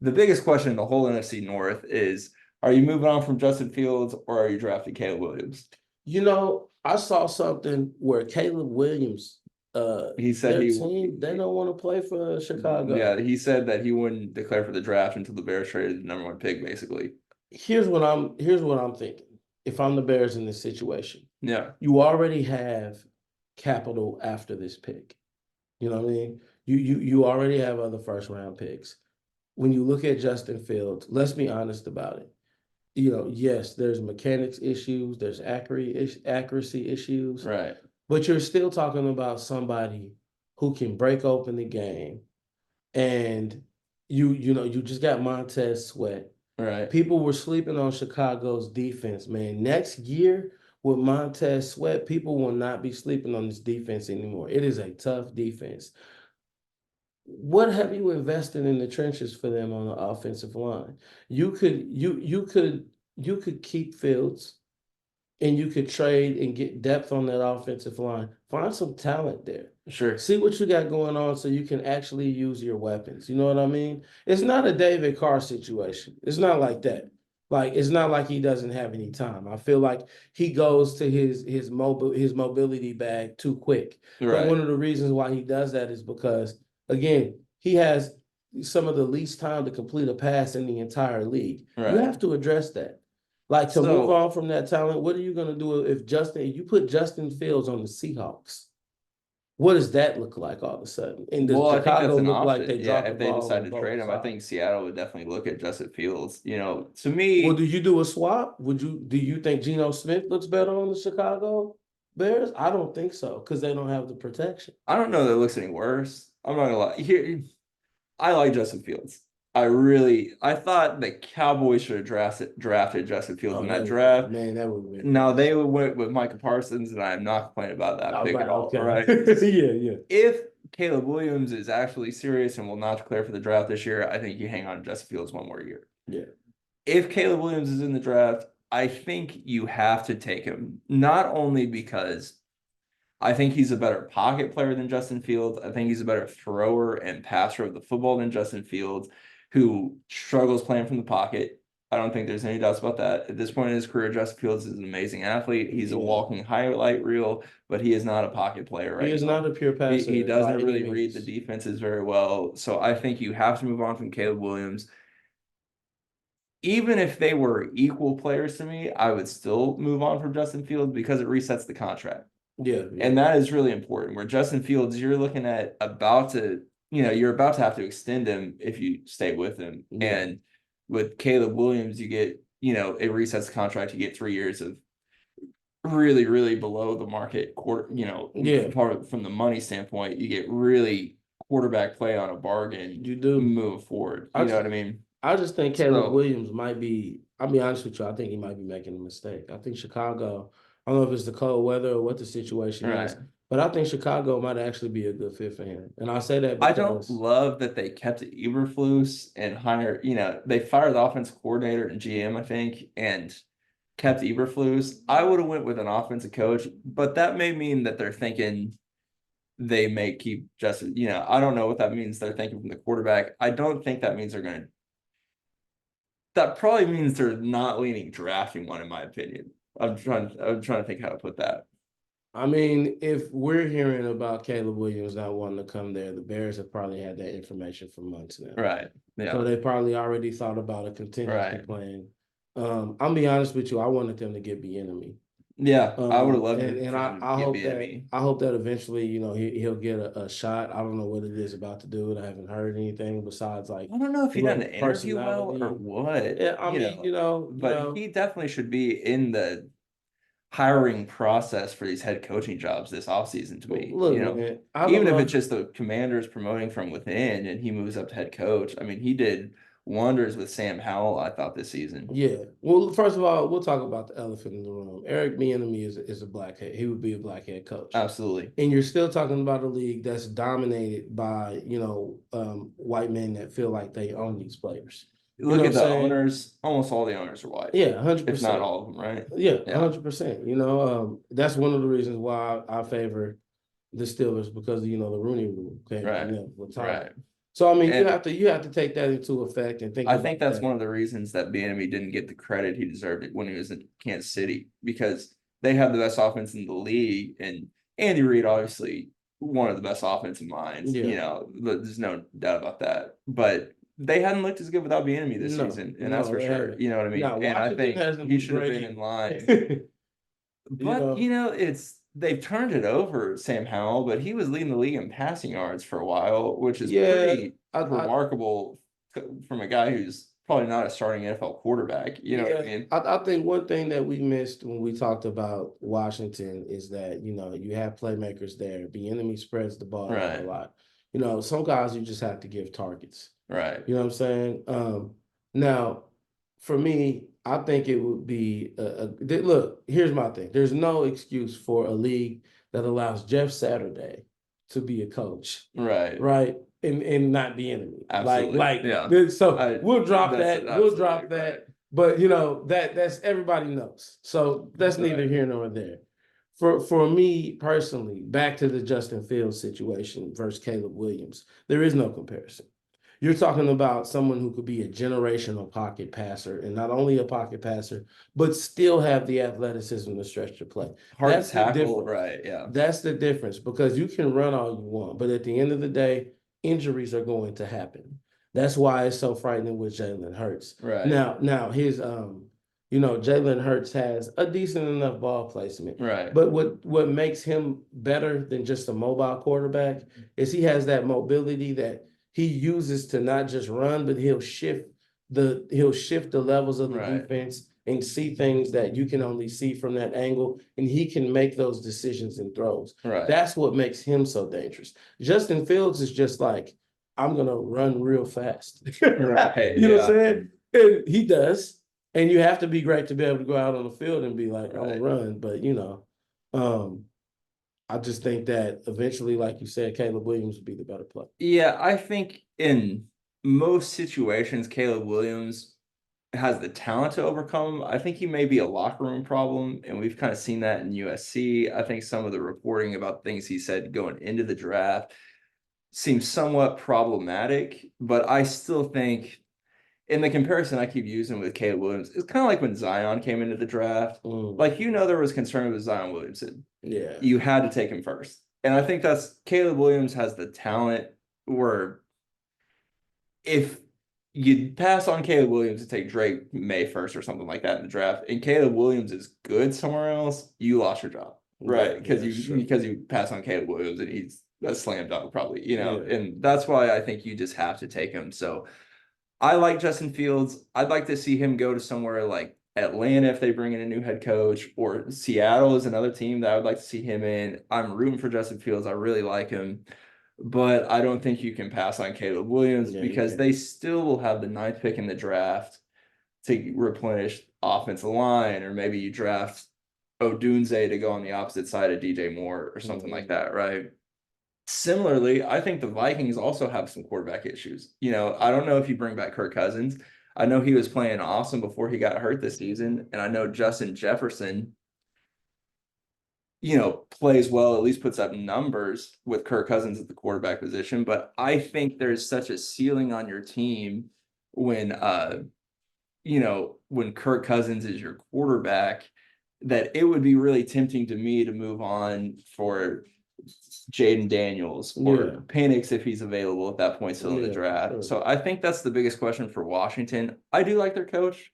in the whole NFC North is: are you moving on from Justin Fields or are you drafting Caleb Williams? I saw something where Caleb Williams, He said they don't want to play for Chicago. Yeah, he said that he wouldn't declare for the draft until the Bears traded the number one pick, basically. Here's what I'm thinking. If I'm the Bears in this situation, Yeah. you already have capital after this pick. You know what I mean? You already have other first round picks. When you look at Justin Fields, let's be honest about it. Yes, there's mechanics issues, there's accuracy issues, Right. but you're still talking about somebody who can break open the game. And you just got Montez Sweat. Right. People were sleeping on Chicago's defense, man. Next year with Montez Sweat, people will not be sleeping on this defense anymore. It is a tough defense. What have you invested in the trenches for them on the offensive line? You could keep Fields and you could trade and get depth on that offensive line. Find some talent there. Sure. See what you got going on so you can actually use your weapons. You know what I mean? It's not a David Carr situation. It's not like that. Like it's not like he doesn't have any time. I feel like he goes to his mobility bag too quick. But one Right. of the reasons why he does that is because again, he has some of the least time to complete a pass in the entire league. You Right. have to address that. Like to move So on from that talent, what are you going to do if you put Justin Fields on the Seahawks? What does that look like all of a sudden? And does well, I think that's Chicago an look like option. they Yeah, dropped the if they ball decide on to both trade him, I sides? think Seattle would definitely look at Justin Fields. To Well, me, do you do a swap? Do you think Geno Smith looks better on the Chicago Bears? I don't think so because they don't have the protection. I don't know that it looks any worse. I'm not gonna lie. Here, I like Justin Fields. I thought the Cowboys should have drafted Justin Fields Oh, in that that would draft. man, that would have been Now nice. they went with Micah Parsons, and I am not complaining about that All pick right, at all. okay. Right? Yeah, yeah. If Caleb Williams is actually serious and will not declare for the draft this year, I think you hang on to Justin Fields one more year. Yeah. If Caleb Williams is in the draft, I think you have to take him, not only because I think he's a better pocket player than Justin Fields. I think he's a better thrower and passer of the football than Justin Fields, who struggles playing from the pocket. I don't think there's any doubts about that. At this point in his career, Justin Fields is an amazing athlete. He's a Yeah. walking highlight reel, but he is not a pocket player He right is now. not a pure He passer by doesn't any really read the means. defenses very well. So I think you have to move on from Caleb Williams. Even if they were equal players to me, I would still move on from Justin Fields because it resets the contract. Yeah, yeah. And that is really important. Where Justin Fields, you're looking at you're about to have to extend him if you stay with him. Yeah. And with Caleb Williams, you get, it resets the contract. You get 3 years of really, really below the market Yeah. part from the money standpoint. You get really quarterback play on a bargain You do. moving forward. I You know just what I mean? I just think Caleb So, Williams might be, I'll be honest with you, I think he might be making a mistake. I think Chicago, I don't know if it's the cold weather or what the situation right. is, but I think Chicago might actually be a good fit for him. And I say that I don't because, love that they kept Eberflus and hired, they fired the offensive coordinator and GM, I think, and kept Eberflus. I would have went with an offensive coach, but that may mean that they're thinking they may keep Justin. I don't know what that means. They're thinking from the quarterback. I don't think that means they're going to. That probably means they're not leaning drafting one, in my opinion. I'm trying to think how to put that. I mean, if we're hearing about Caleb Williams not wanting to come there, the Bears have probably had that information for months now. Right. So Yeah. they probably already thought about a contingency Right. plan. I'll be honest with you, I wanted them to get Bieniemy. Yeah. I would have loved And it and for I, them I to get hope that Bieniemy. I hope that eventually, he'll get a shot. I don't know what it is about to do. I haven't heard anything besides like I don't know if the he doesn't little interview well or personality. what, Yeah, I mean, but he definitely should be in the hiring process for these head coaching jobs this offseason to me. look, man, I don't Even if know. it's just the commanders promoting from within and he moves up to head coach. I mean, he did wonders with Sam Howell, I thought, this season. Yeah. Well, first of all, we'll talk about the elephant in the room. Eric Bieniemy is a black head. He would be a black head coach. Absolutely. And you're still talking about a league that's dominated by, white men that feel like they own these players. Look at the owners, almost all the owners are white. Yeah, If not 100%. all of them, right? Yeah, Yeah. 100%. That's one of the reasons why I favor the Steelers because the Rooney Rule came Right. from them with time. Right. So I mean, And you have to take that into effect and think. I think about that's that. one of the reasons that Bieniemy didn't get the credit he deserved it when he was in Kansas City because they have the best offense in the league, and Andy Reid obviously one of the best offensive minds. Yeah. There's no doubt about that. But they hadn't looked as good without Bieniemy this season, and that's for they sure. haven't. You know what I mean? Now, And I Washington think hasn't he been should have great been in line. either. But they've turned it over, Sam Howell, but he was leading the league in passing yards for a while, which is Yeah, pretty remarkable from a guy who's probably not a starting NFL quarterback. You know what I mean? I think one thing that we missed when we talked about Washington is that, you have playmakers there. The enemy spreads the ball out a Right. lot. Some guys you just have to give targets. Right. You know what I'm saying? Now, for me, I think it would be look, here's my thing. There's no excuse for a league that allows Jeff Saturday to be a coach, Right. right? And not the enemy. Absolutely. Yeah. So we'll drop That's that. We'll drop absolutely right. that. But that's everybody knows. So that's neither Right. here nor there. For me personally, back to the Justin Fields situation versus Caleb Williams, there is no comparison. You're talking about someone who could be a generational pocket passer, and not only a pocket passer, but still have the athleticism to stretch the play. Hard to That's the tackle. difference. Right. Yeah. That's the difference, because you can run all you want, but at the end of the day, injuries are going to happen. That's why it's so frightening with Jalen Hurts. Right. Now his Jalen Hurts has a decent enough ball placement. Right. But what makes him better than just a mobile quarterback is he has that mobility that he uses to not just run, but he'll shift the levels of the Right. defense and see things that you can only see from that angle, and he can make those decisions and throws. Right. That's what makes him so dangerous. Justin Fields is just like, I'm gonna run real fast. Right. You know what I'm saying? And he does. And you have to be great to be able to go out on the field and be like, I'm Right. gonna run. But I just think that eventually, like you said, Caleb Williams would be the better player. Yeah, I think in most situations, Caleb Williams has the talent to overcome. I think he may be a locker room problem, and we've kind of seen that in USC. I think some of the reporting about things he said going into the draft seems somewhat problematic, but I still think in the comparison I keep using with Caleb Williams, it's kind of like when Zion came into the draft. Like, there was concern with Zion Williamson. Yeah. You had to take him first. And I think that's Caleb Williams has the talent where if you pass on Caleb Williams to take Drake May 1st or something like that in the draft, and Caleb Williams is good somewhere else, you lost your job. Right. Because you pass on Caleb Williams and he's a slam dunk, probably, and that's why I think you just have to take him. So I like Justin Fields. I'd like to see him go to somewhere like Atlanta if they bring in a new head coach, or Seattle is another team that I would like to see him in. I'm rooting for Justin Fields. I really like him, but I don't think you can pass on Caleb Williams because they still will have the 9th pick in the draft to replenish offensive line, or maybe you draft Odunze to go on the opposite side of DJ Moore or something like that, right? Similarly, I think the Vikings also have some quarterback issues. I don't know if you bring back Kirk Cousins. I know he was playing awesome before he got hurt this season, and I know Justin Jefferson, plays well, at least puts up numbers with Kirk Cousins at the quarterback position. But I think there's such a ceiling on your team when when Kirk Cousins is your quarterback, that it would be really tempting to me to move on for Jaden Daniels or Penix if he's available at that point still in the draft. Sure. So I think that's the biggest question for Washington. I do like their coach.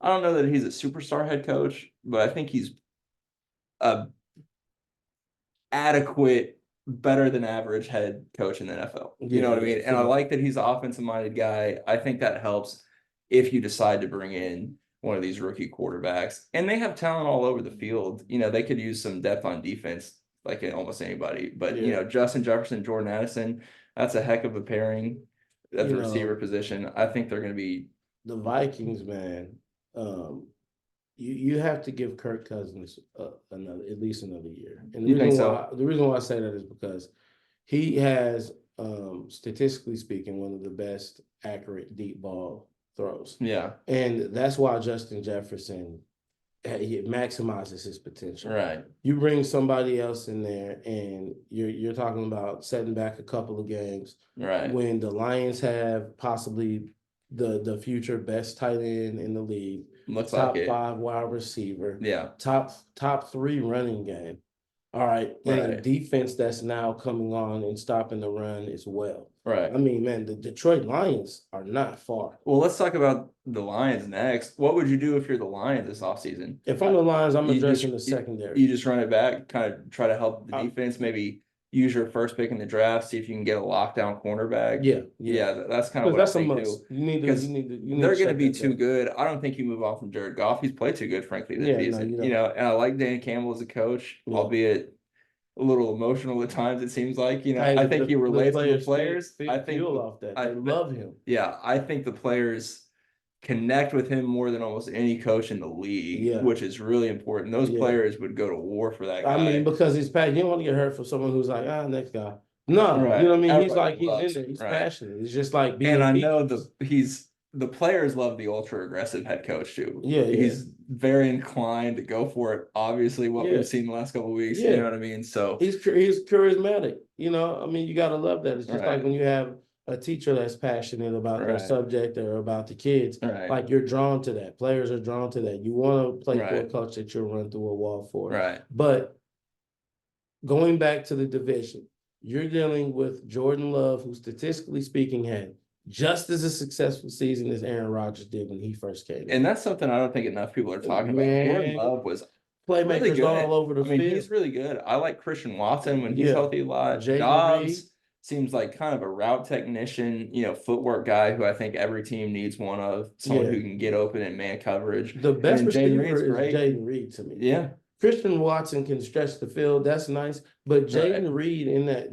I don't know that he's a superstar head coach, but I think he's a adequate, better than average head coach in the NFL. You know what I mean? And I like that he's an offensive minded guy. I think that helps if you decide to bring in one of these rookie quarterbacks. And they have talent all over the field. They could use some depth on defense like almost anybody. But, Justin Jefferson, Jordan Addison, that's a heck of a pairing at the receiver position. I think they're going to be. The Vikings, man, you have to give Kirk Cousins at least another year. And the reason why I say that is because he has, statistically speaking, one of the best accurate deep ball throws. Yeah. And that's why Justin Jefferson, he maximizes his potential. Right. You bring somebody else in there, and you're talking about setting back a couple of games. Right. When the Lions have possibly the future best tight end in the league, looks top like 5 wide receiver, yeah, top 3 running game. All right, and a defense that's now coming on and stopping the run as well. Right. I mean, man, the Detroit Lions are not far. Well, let's talk about the Lions next. What would you do if you're the Lions this offseason? If I'm the Lions, I'm addressing the secondary. You just run it back, kind of try to help the defense, maybe use your first pick in the draft, see if you can get a lockdown cornerback. Yeah, Yeah, that's kind of because what I that's a think must. too. You Because need to, they're going to shut be that too down. good. I don't think you move on from Jared Goff. He's played too good, frankly, this Yeah, no, season. you don't. And I like Dan Campbell as a coach, Yeah. albeit a little emotional at times. It seems like Hey, I think he the relates to the players players. I think fuel off that. I They love him. yeah, I think the players connect with him more than almost any coach in the league, Yeah, which is really important. Those yeah. players would go to war for that I mean, guy. because he's passionate. You don't want to get hurt for someone who's like, next guy. No, you know Right. what I mean? He's Everybody like, he's in loves. there. He's Right. passionate. It's just like And being I know peaches. the players love the ultra aggressive head coach too. Yeah, yeah, He's very inclined to go for it. Obviously, what yeah, we've seen the last couple of weeks, you know yeah. what I mean? So, He's charismatic. You know, I mean, you got to love that. It's just like right, when you have a teacher that's passionate about their right, subject or about the kids, right, like you're drawn to that. Players are drawn to that. You want to play for a right, coach that you'll run through a wall for. right. But going back to the division, you're dealing with Jordan Love, who statistically speaking had just as a successful season as Aaron Rodgers did when he first came in. And that's something I don't think enough people are talking about. Jordan Man, Love was really playmakers good. all over the I mean, field. he's really good. I like Christian Watson when he's Yeah. healthy a lot. Jayden Reed. Dobbs seems like kind of a route technician, footwork guy who I think every team needs one of, someone Yeah. who can get open in man coverage. The And best then Jaden receiver Reed's is great. Jayden Reed to me. Yeah, Christian Watson can stretch the field. That's nice. But Jayden right. Reed in that,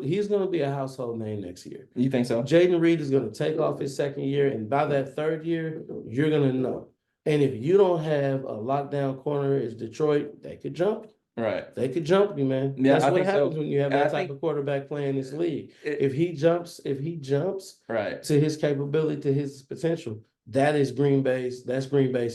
he's going to be a household name next year. You think so? Jayden Reed is going to take off his second year, and by that third year, you're going to know. And if you don't have a lockdown corner as Detroit, they could jump you. Right. They could jump you, man. Yeah, That's I what think happens so. when you have And that I type think of quarterback playing this league. it, If he jumps right, to his capability, to his potential, that's Green Bay's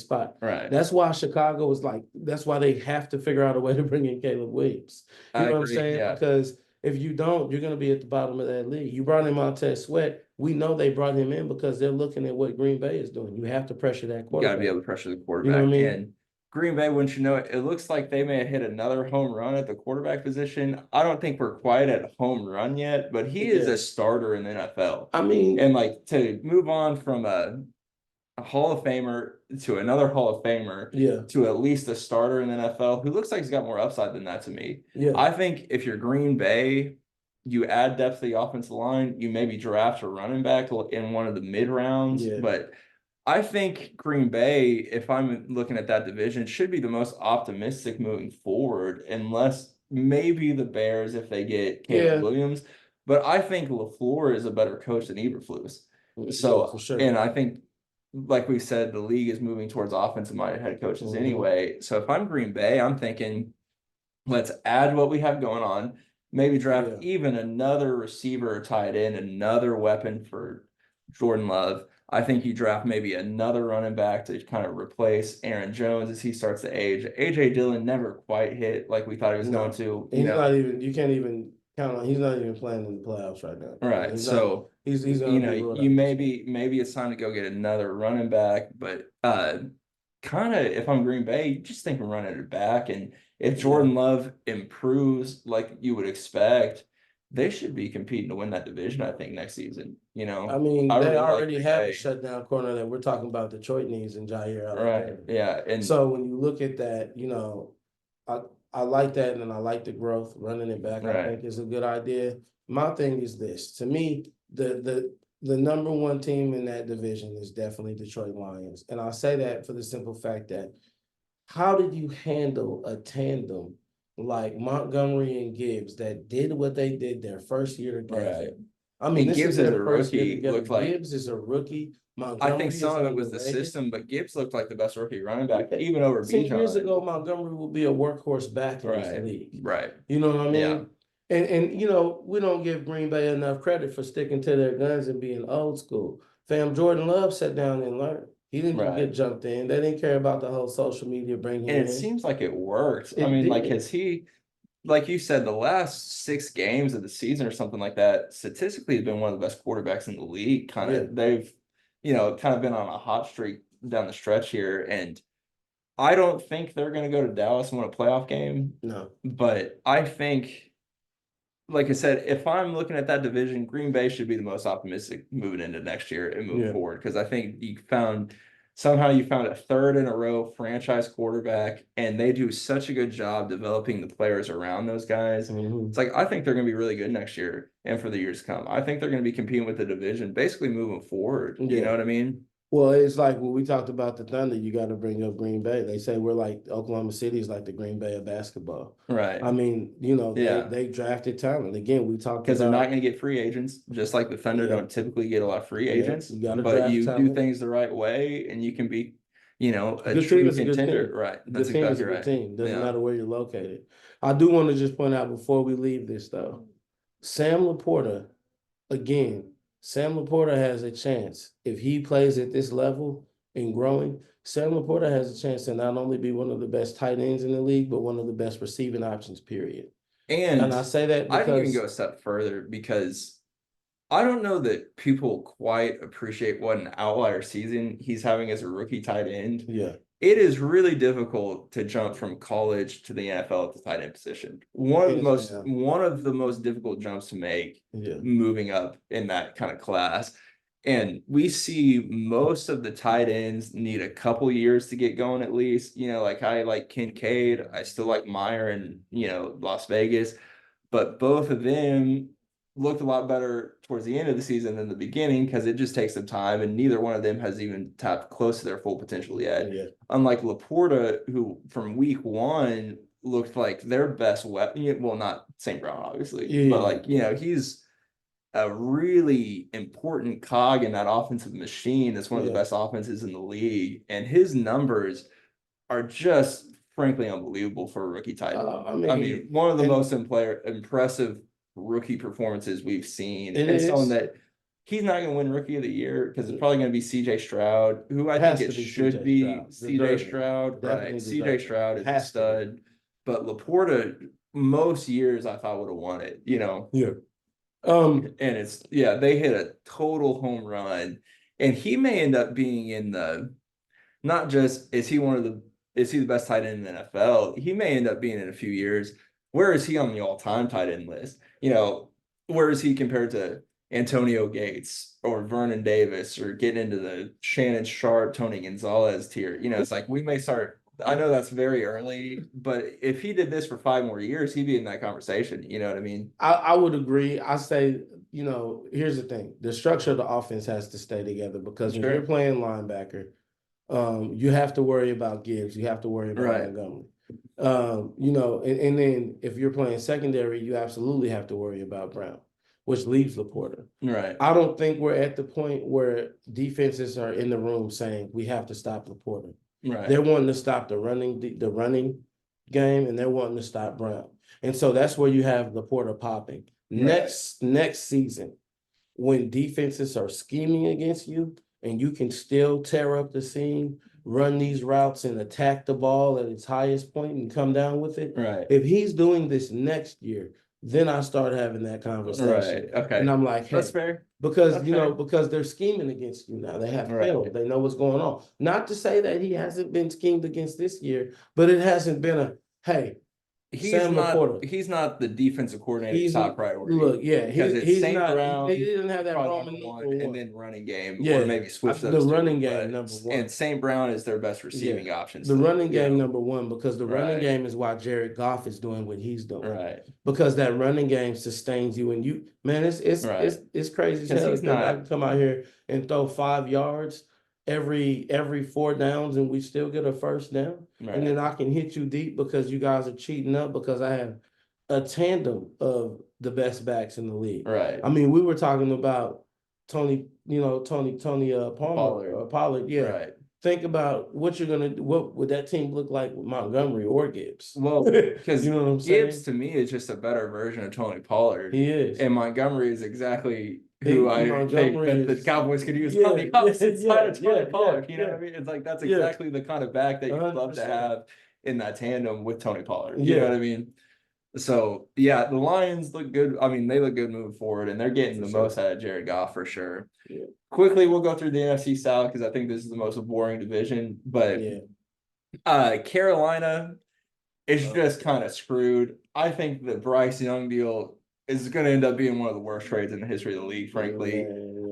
spot. right. That's why Chicago is like, that's why they have to figure out a way to bring in Caleb Williams. You I know what I'm agree. saying? Yeah. Because if you don't, you're going to be at the bottom of that league. You brought in Montez Sweat. We know they brought him in because they're looking at what Green Bay is doing. You have to pressure that You got to be quarterback. able to pressure the You know quarterback. what I mean? And Green Bay, wouldn't you know it, it looks like they may have hit another home run at the quarterback position. I don't think we're quite at home run yet, but he is Yeah. a starter in the NFL. I mean, And like to move on from a Hall of Famer to another Hall of Famer yeah, to at least a starter in the NFL who looks like he's got more upside than that to me. yeah. I think if you're Green Bay, you add depth to the offensive line, you maybe draft a running back in one of the mid rounds. Yeah. But I think Green Bay, if I'm looking at that division, should be the most optimistic moving forward, unless maybe the Bears if they get Caleb Yeah. Williams. But I think LaFleur is a better coach than Eberflus. Yeah, So, for sure. and I think, like we said, the league is moving towards offensive-minded head coaches Mhm. anyway. So if I'm Green Bay, I'm thinking, let's add what we have going on. Maybe draft Yeah. even another receiver or tight end, another weapon for Jordan Love. I think you draft maybe another running back to kind of replace Aaron Jones as he starts to age. AJ Dillon never quite hit like we thought he was No. going to. He's not even, you can't even count on, he's not even playing in the playoffs right now. Right. He's So not, he's gonna you be know, ruled you out. maybe it's time to go get another running back, but kind of if I'm Green Bay, you just think of running it back. And if Jordan Love improves like you would expect, they should be competing to win that division, I think, next season. I mean, I they really like already Green have a Bay. shutdown corner that we're talking about Detroit needs in Jair Right. Alexander. Yeah. And So when you look at that, I like that, and I like the growth. Running it back, I Right. think, is a good idea. My thing is this: to me, the number one team in that division is definitely Detroit Lions, and I say that for the simple fact that how did you handle a tandem like Montgomery and Gibbs that did what they did their first year together? Right. I mean, And this Gibbs is as their a first year rookie together. looked like Gibbs is a rookie. I Montgomery think some is of it was the underrated. system, but Gibbs looked like the best rookie running back, Yeah. even over 10 years Bijan. ago, Montgomery will be a workhorse back in this Right. league. Right. You know what I mean? Yeah. And we don't give Green Bay enough credit for sticking to their guns and being old school. Fam, Jordan Love sat down and learned. He didn't just Right. get jumped in. They didn't care about the whole social media bring him And it in. seems like it worked. It I mean, like, did. has he, like you said, the last 6 games of the season or something like that, statistically, has been one of the best quarterbacks in the league. Kind of, Yeah. they've, kind of been on a hot streak down the stretch here. And I don't think they're going to go to Dallas and win a playoff game. No. But I think, like I said, if I'm looking at that division, Green Bay should be the most optimistic moving into next year and moving Yeah. forward. Because I think you found somehow you found a third in a row franchise quarterback, and they do such a good job developing the players around those guys. It's like I think they're going to be really good next year and for the years to come. I think they're going to be competing with the division, basically moving forward. You know Yeah. what I mean? Well, it's like when we talked about the Thunder, you got to bring up Green Bay. They say we're like Oklahoma City is like the Green Bay of basketball. Right. I mean, you know, Yeah. they drafted talent. Again, we talked Because they're not about, going to get free agents, just like the Thunder yeah, don't typically get a lot of free yeah, agents. you got to But draft you do talent. things the right way, and you can be, A a good team true is a good contender. team. Right. A That's good team is exactly a good right. team. Doesn't Yeah. matter where you're located. I do want to just point out before we leave this though, Sam Laporta, again, Sam Laporta has a chance if he plays at this level and growing. Sam Laporta has a chance to not only be one of the best tight ends in the league, but one of the best receiving options. Period. And And I say that I'd even go because a step further because I don't know that people quite appreciate what an outlier season he's having as a rookie tight end. yeah, It is really difficult to jump from college to the NFL at the tight end position. hands down, One of the most difficult jumps to make yeah, moving up in that kind of class. And we see most of the tight ends need a couple years to get going at least. Like I like Kincaid, I still like Meyer and Las Vegas, but both of them looked a lot better towards the end of the season than the beginning because it just takes some time, and neither one of them has even tapped close to their full potential yet. yeah, Unlike Laporta, who from week one looked like their best weapon. Well, not St. Brown, obviously, but yeah, like, he's a really important cog in that offensive machine. That's one of the yeah. best offenses in the league. And his numbers are just frankly unbelievable for a rookie tight end. I I mean, mean, one of the and most impressive rookie performances we've seen, it and someone is that he's not going to win rookie of the year because it's probably going to be CJ Stroud, who I think has it to be should CJ be Stroud, CJ deserving, Stroud, right? definitely CJ deserving, Stroud is a has to be. stud, but Laporta, most years I thought would have won it. Yeah. And they hit a total home run, and he may end up being in the not just is he the best tight end in the NFL? He may end up being in a few years. Where is he on the all-time tight end list? Where is he compared to Antonio Gates or Vernon Davis or getting into the Shannon Sharp, Tony Gonzalez tier? It's like we may start. I know that's very early, but if he did this for 5 more years, he'd be in that conversation. You know what I mean? I would agree. I say, here's the thing: the structure of the offense has to stay together because when you're Sure. playing linebacker, you have to worry about Gibbs, you have to worry about Right. Montgomery. And then if you're playing secondary, you absolutely have to worry about Brown, which leaves Laporta. Right. I don't think we're at the point where defenses are in the room saying we have to stop Laporta. Right. They're wanting to stop the running game, and they're wanting to stop Brown. And so that's where you have Laporta popping. Next season, when defenses are scheming against you and you can still tear up the seam, run these routes and attack the ball at its highest point and come down with it. Right. If he's doing this next year, then I start having that conversation. Right. Okay. And I'm like, hey, That's fair. because That's fair. because they're scheming against you now. They have Right. film. They know what's going on. Not to say that he hasn't been schemed against this year, but it hasn't been a hey, Sam Laporta. He's not the defensive coordinator's He's top priority. look, yeah, Because it's he's St. not. Brown, He didn't have that probably Roman number number one, and one. then running game, Yeah, or maybe switch the those two. running game But number one. and St. Brown is their best receiving option. The still, running game number one because the running Right. game is why Jared Goff is doing what he's doing. Right. Because that running game sustains you, and you, man, it's Right. it's crazy as 'Cause hell. he's That I not- can come out here and throw 5 yards every 4 downs, and we still get a first down, Right. and then I can hit you deep because you guys are cheating up because I have a tandem of the best backs in the league. Right. I mean, we were talking about Tony Pollard. Pollard, yeah. Right. Think about what would that team look like with Montgomery or Gibbs? Well, because you know what I'm Gibbs saying? to me is just a better version of Tony Pollard. He is. And Montgomery is exactly who I think that the Cowboys could use on the opposite side of Tony Pollard. You know what I mean? It's like that's exactly the kind of back that you'd love to 100%. have in that tandem with Tony Pollard. You know what I mean? So yeah, the Lions look good. I mean, they look good moving forward, and they're getting the most out of Jared Goff for sure. Yeah. Quickly, we'll go through the NFC South because I think this is the most boring division. But Carolina is just kind of screwed. I think the Bryce Young deal is going to end up being one of the worst trades in the history of the league, frankly.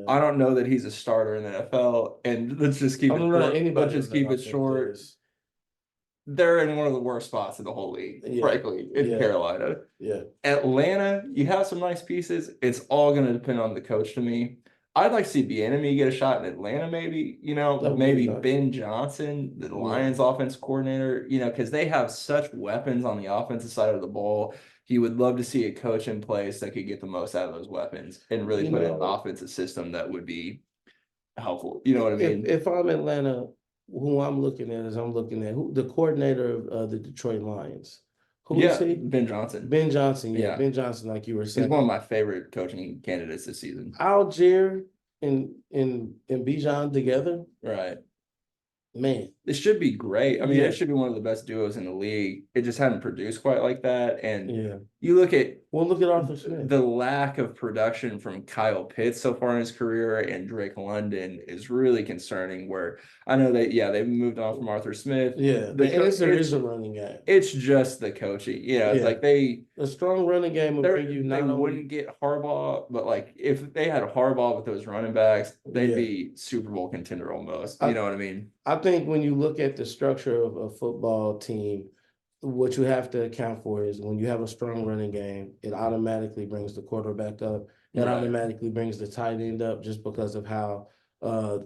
I don't know that he's a starter in the NFL. And let's just keep I it don't know short. Let's anybody on just that keep it offense short. is. They're in one of the worst spots in the whole league, Yeah, frankly, in yeah, Carolina. yeah. Atlanta, you have some nice pieces. It's all going to depend on the coach to me. I'd like to see Bieniemy get a shot in Atlanta, maybe, That would be maybe nice. Ben Johnson, the Yeah. Lions offense coordinator, because they have such weapons on the offensive side of the ball. He would love to see a coach in place that could get the most out of those weapons and really You put in an know, offensive system that would be helpful. You know what I if mean? if I'm Atlanta, who I'm looking at is I'm looking at who the coordinator of the Detroit Lions. Who is Yeah, he? Ben Johnson. Ben Johnson. Yeah, Yeah. Ben Johnson, like you were He's saying. one of my favorite coaching candidates this season. Algier and Bijan together, Right. man. It should be great. I mean, it Yeah, should be one of the best duos in the league. It just hadn't produced quite like that. And yeah. you look at Well, look at Arthur Smith. the lack of production from Kyle Pitts so far in his career and Drake London is really concerning. Where I know that, yeah, they've moved on from Arthur Smith. Yeah, and it's a running game. It's just the coaching. It's Yeah. like A strong running game will bring you they not only. wouldn't get Harbaugh, but like if they had Harbaugh with those running backs, they'd Yeah. be Super Bowl contender almost. I- You know what I mean? I think when you look at the structure of a football team, what you have to account for is when you have a strong running game, it automatically brings the quarterback up. It Right. automatically brings the tight end up just because of how a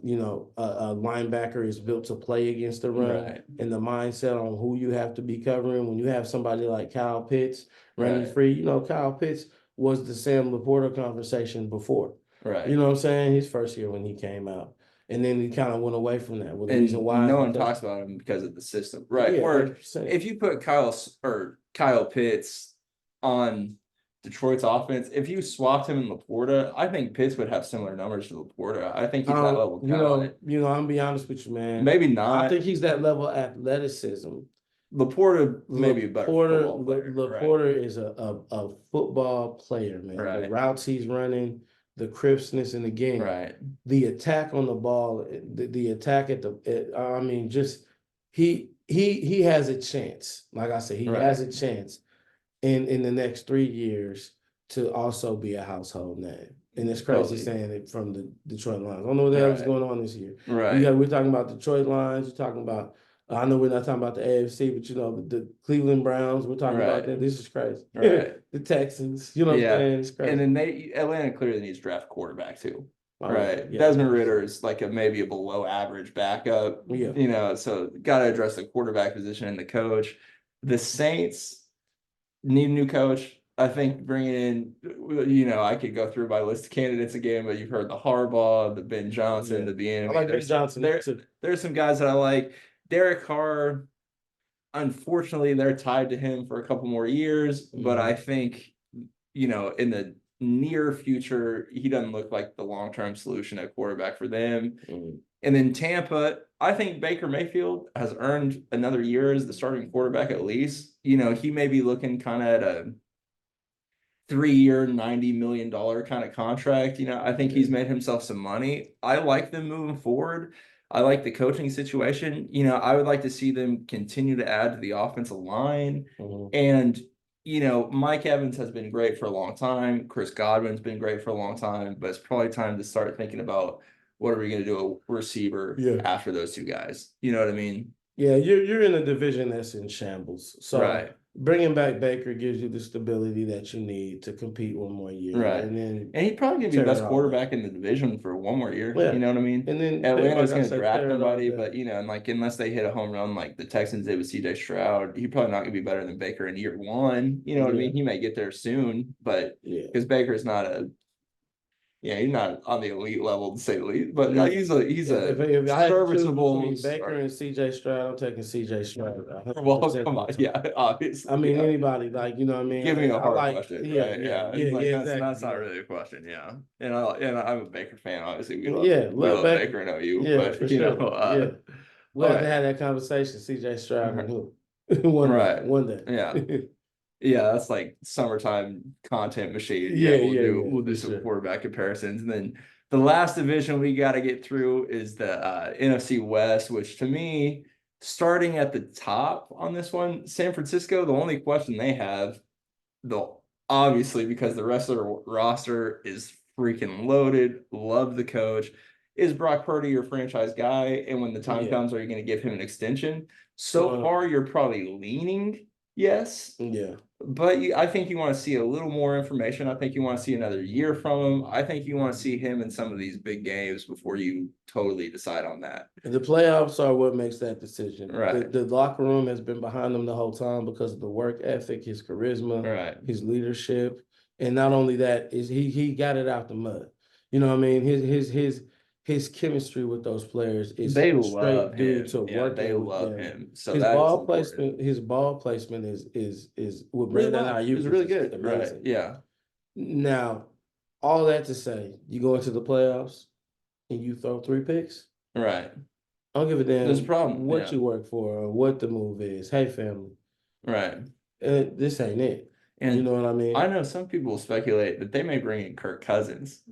linebacker is built to play against the run Right. and the mindset on who you have to be covering. When you have somebody like Kyle Pitts running Right. free, Kyle Pitts was the Sam Laporta conversation before. Right. You know what I'm saying? His first year when he came out. And then he kind of went away from that. Well, the And reason why no is one because talks about him because of the system. Right. yeah, Or 100%. if you put Kyle Pitts on Detroit's offense, if you swapped him in Laporta, I think Pitts would have similar numbers to Laporta. I think he's that level talent. I'm gonna be honest with you, man. Maybe I not. think he's that level athleticism. Laporta maybe a better football player. Laporta is a football player, man. Right. The routes he's running, the crispness in the game, Right. the attack on the ball, the attack I mean, just he has a chance. Like I said, he Right. has a chance in the next 3 years to also be a household name. And it's crazy Totally. saying it from the Detroit Lions. I don't know what the hell is Right. going on this year. Right. We're talking about Detroit Lions. We're talking about, I know we're not talking about the AFC, but the Cleveland Browns. We're talking about Right. that. This is crazy. Right. The Texans. You know what I'm Yeah. saying? It's crazy. And then Atlanta clearly needs to draft quarterback too. Oh, Right. yeah. Desmond Ritter is like maybe a below average backup. Yeah. So got to address the quarterback position and the coach. The Saints need a new coach. I think bringing in, I could go through my list of candidates again, but you've heard the Harbaugh, the Ben Johnson, the Bieniemy. I like Ben Johnson. There's some guys that I like. Derek Carr, unfortunately, they're tied to him for a couple more years, but I think, in the near future, he doesn't look like the long-term solution at quarterback for them. And then Tampa, I think Baker Mayfield has earned another year as the starting quarterback at least. He may be looking kind of at a 3-year, $90 million kind of contract. I think he's made himself some money. I like them moving forward. I like the coaching situation. I would like to see them continue to add to the offensive line. And, Mike Evans has been great for a long time. Chris Godwin's been great for a long time, but it's probably time to start thinking about what are we going to do a receiver after those two guys? You know what I mean? Yeah, you're in a division that's in shambles. So right. Bringing back Baker gives you the stability that you need to compete one more year. Right. And he's probably going to be the best quarterback in the division for one more year. Yeah. You know what I mean? And then Atlanta's going to draft somebody, but, and like unless they hit a home run like the Texans did with CJ Stroud, he's probably not going to be better than Baker in year one. You know what I mean? He may get there soon, but because Baker's not he's not on the elite level to say the least, but he's a serviceable. Baker and CJ Stroud, I'm taking CJ Stroud. Well, come on, obviously. I mean, anybody, you know what I mean? Give me a hard question, right? Yeah, exactly. That's not really a question, yeah. And I'm a Baker fan, obviously. We love Baker and OU, but for sure. We'll have to have that conversation, CJ Stroud and who? One day. Yeah. Yeah, that's like summertime content machine. We'll do some quarterback comparisons. And then the last division we got to get through is the NFC West, which to me, starting at the top on this one, San Francisco, the only question they have, obviously because the rest of the roster is freaking loaded. Love the coach. Is Brock Purdy your franchise guy? And when the time Yeah. comes, are you going to give him an extension? So far, you're probably leaning yes, Yeah. but I think you want to see a little more information. I think you want to see another year from him. I think you want to see him in some of these big games before you totally decide on that. The playoffs are what makes that decision. Right. The locker room has been behind him the whole time because of the work ethic, his charisma, Right. his leadership, and not only that is he got it out the mud. You know what I mean? His chemistry with those players is They straight love due him. to Yeah, they working with love them. him. So that is important. His ball placement is with Really Brandon well. It was Ayuk really is good. Right. amazing. Yeah. Now, all that to say, you go into the playoffs and you throw 3 picks. Right. I don't give a There's a damn problem. what Yeah. you work for or what the move is. Hey, family, Right. this ain't it. You And know what I I mean? know some people speculate that they may bring in Kirk Cousins,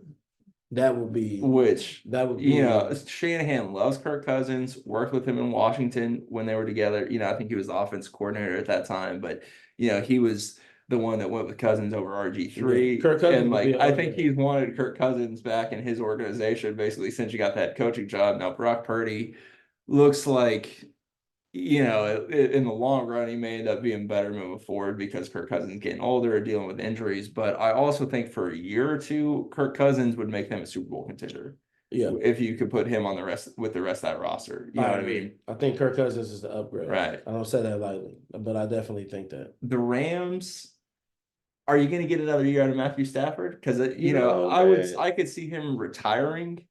That would be which, that would be Shanahan loves Kirk Cousins, worked with him in Washington when they were together. I think he was the offense coordinator at that time, but, he was the one that went with Cousins over yeah. RG3. Kirk Cousins And would be like, an I think upgrade. he's wanted Kirk Cousins back in his organization basically since you got that coaching job. Now, Brock Purdy looks like in the long run, he may end up being better moving forward because Kirk Cousins is getting older, dealing with injuries. But I also think for a year or two, Kirk Cousins would make them a Super Bowl contender Yeah, if you could put him on the rest of that roster. You know I what I agree. mean? I think Kirk Cousins is the upgrade. Right. I don't say that lightly, but I definitely think that. The Rams. Are you going to get another year out of Matthew Stafford? Because Man. I could see him retiring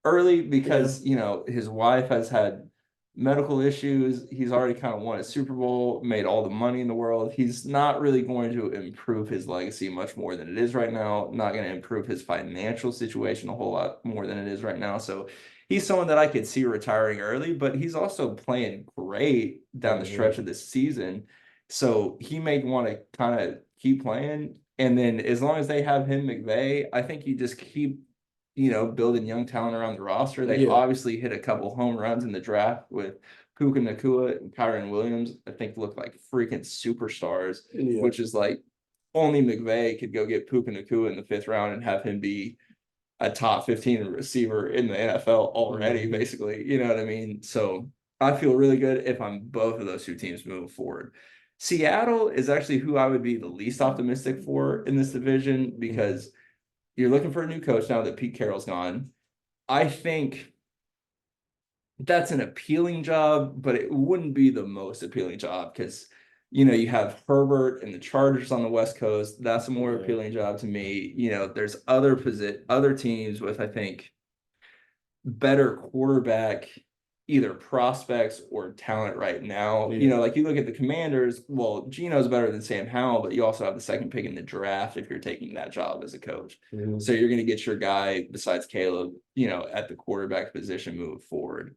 early Yeah, because his wife has had medical issues. He's already kind of won a Super Bowl, made all the money in the world. He's not really going to improve his legacy much more than it is right now. Not going to improve his financial situation a whole lot more than it is right now. So he's someone that I could see retiring early, but he's also playing great down the stretch of this season. So he may want to kind of keep playing. And then as long as they have him, McVay, I think you just keep building young talent around the roster. They yeah, obviously hit a couple home runs in the draft with Puka Nakua and Kyron Williams. I think look like freaking superstars, yeah, which is like only McVay could go get Puka Nakua in the 5th round and have him be a top 15 receiver in the NFL already, basically. You know what I mean? So I feel really good if I'm both of those two teams moving forward. Seattle is actually who I would be the least optimistic for in this division because you're looking for a new coach now that Pete Carroll's gone. I think that's an appealing job, but it wouldn't be the most appealing job because you have Herbert and the Chargers on the West Coast. That's a more yeah, appealing job to me. There's other teams with I think better quarterback either prospects or talent right now. yeah. Like you look at the Commanders, well, Geno's better than Sam Howell, but you also have the second pick in the draft if you're taking that job as a coach. So you're going to get your guy besides Caleb, at the quarterback position moving forward.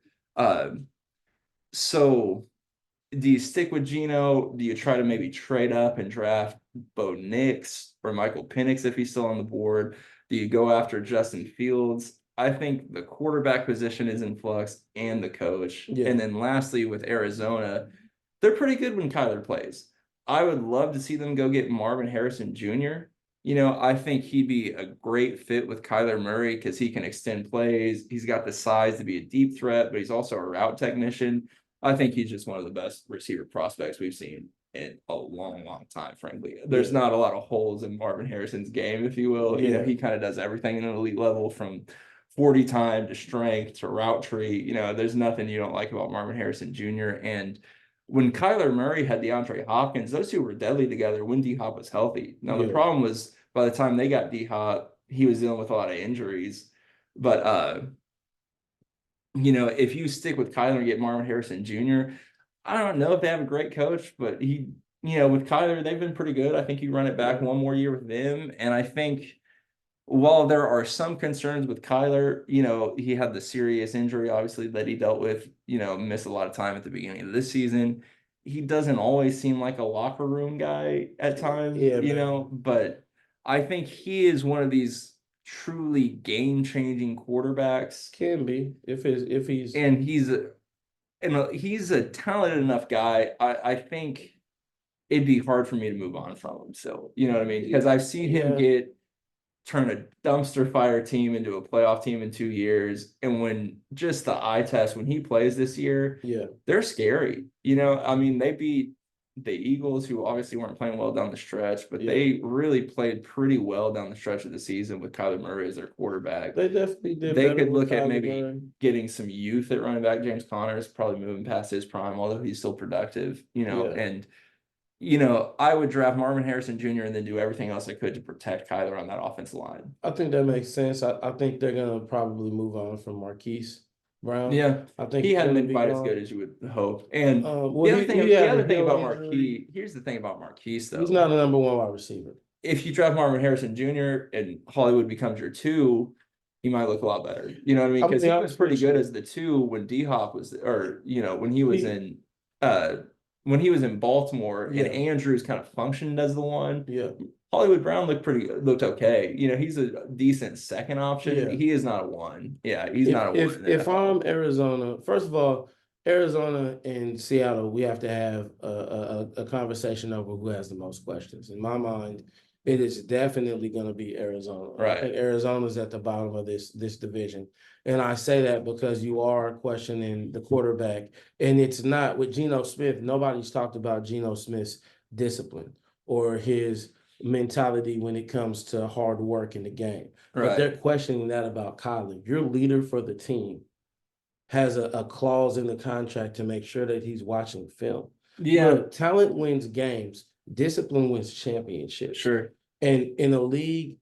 So do you stick with Geno? Do you try to maybe trade up and draft Bo Nix or Michael Penix if he's still on the board? Do you go after Justin Fields? I think the quarterback position is in flux and the coach. Yeah. And then lastly, with Arizona, they're pretty good when Kyler plays. I would love to see them go get Marvin Harrison Jr. I think he'd be a great fit with Kyler Murray because he can extend plays. He's got the size to be a deep threat, but he's also a route technician. I think he's just one of the best receiver prospects we've seen in a long, long time, frankly. There's not a lot of holes in Marvin Harrison's game, if you will. He kind of does everything in an elite level from 40 time to strength to route tree. There's nothing you don't like about Marvin Harrison Jr. And when Kyler Murray had DeAndre Hopkins, those two were deadly together when D Hop was healthy. Now, the problem was by the time they got D Hop, he was dealing with a lot of injuries. But if you stick with Kyler and get Marvin Harrison Jr., I don't know if they have a great coach, but with Kyler, they've been pretty good. I think you run it back one more year with them. And I think while there are some concerns with Kyler, he had the serious injury, obviously, that he dealt with, missed a lot of time at the beginning of this season. He doesn't always seem like a locker room guy at times, but I think he is one of these truly game-changing quarterbacks. Can be if he's And he's a talented enough guy. I think it'd be hard for me to move on from him. So, you know what I mean? Because I've seen him get turn a dumpster fire team into a playoff team in 2 years. And when just the eye test, when he plays this year, Yeah. they're scary. You know, I mean, they beat the Eagles, who obviously weren't playing well down the stretch, but Yeah. they really played pretty well down the stretch of the season with Kyler Murray as their quarterback. They definitely did They better could with look at Kyler maybe Murray. getting some youth at running back. James Conner is probably moving past his prime, although he's still productive, you know, Yeah. and I would draft Marvin Harrison Jr. and then do everything else I could to protect Kyler on that offensive line. I think that makes sense. I think they're gonna probably move on from Marquise Brown. Yeah, I think he he's hadn't gonna been be quite as good gone. as you would hope. And Well, the other he thing, the had a other thing heel about injury. Marquis, here's the thing about Marquise He's though. not a number one wide receiver. If you draft Marvin Harrison Jr. and Hollywood becomes your two, he might look a lot better. You know what I mean? I'm Because be he was honest pretty with good you. as the two when D Hop was, or when he was He, in, uh, when he was in Baltimore, and yeah, Andrews kind of functioned as the one. yeah, Hollywood Brown looked okay. He's a decent second option. yeah. He is not a one. Yeah, he's not a one in the If NFL. I'm Arizona, first of all, Arizona and Seattle, we have to have a conversation over who has the most questions. In my mind, it is definitely going to be Arizona. I Right. think Arizona's at the bottom of this division, and I say that because you are questioning the quarterback, and it's not with Geno Smith. Nobody's talked about Geno Smith's discipline or his mentality when it comes to hard work in the game. But they're Right. questioning that about Kyler. Your leader for the team has a clause in the contract to make sure that he's watching film. Yeah, Look, talent wins games, discipline wins championships. sure. And in a league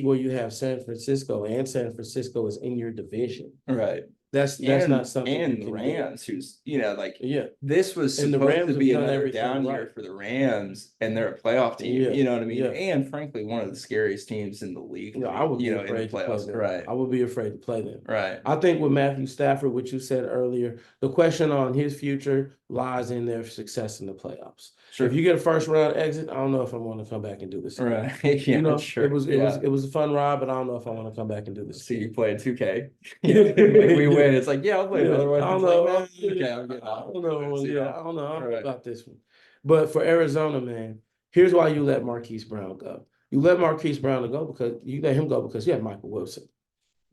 where you have San Francisco, and San Francisco is in your division, Right. that's not something you And the can do. Rams, who's like Yeah, this was and the supposed Rams to have be done another everything down year right. for the Rams, and they're a playoff team. Yeah, You know what I mean? yeah. And frankly, one of the scariest teams in the league. No, I would be in the afraid to play playoffs. them. Right. I would be afraid to play them. Right. I think with Matthew Stafford, what you said earlier, the question on his future lies in their success in the playoffs. Sure. If you get a first round exit, I don't know if I want to come back and do this. Right. Yeah. Sure. It was a fun ride, but I don't know if I want to come back and do this. So you playing 2K. We win. It's like, yeah, I'll play another one. I don't It's know. like, okay, I'm getting I off. don't know. Yeah, I don't know. I don't know Right. about this one. But for Arizona, man, here's why you let Marquise Brown go. You let Marquise Brown go because you let him go because you have Michael Wilson.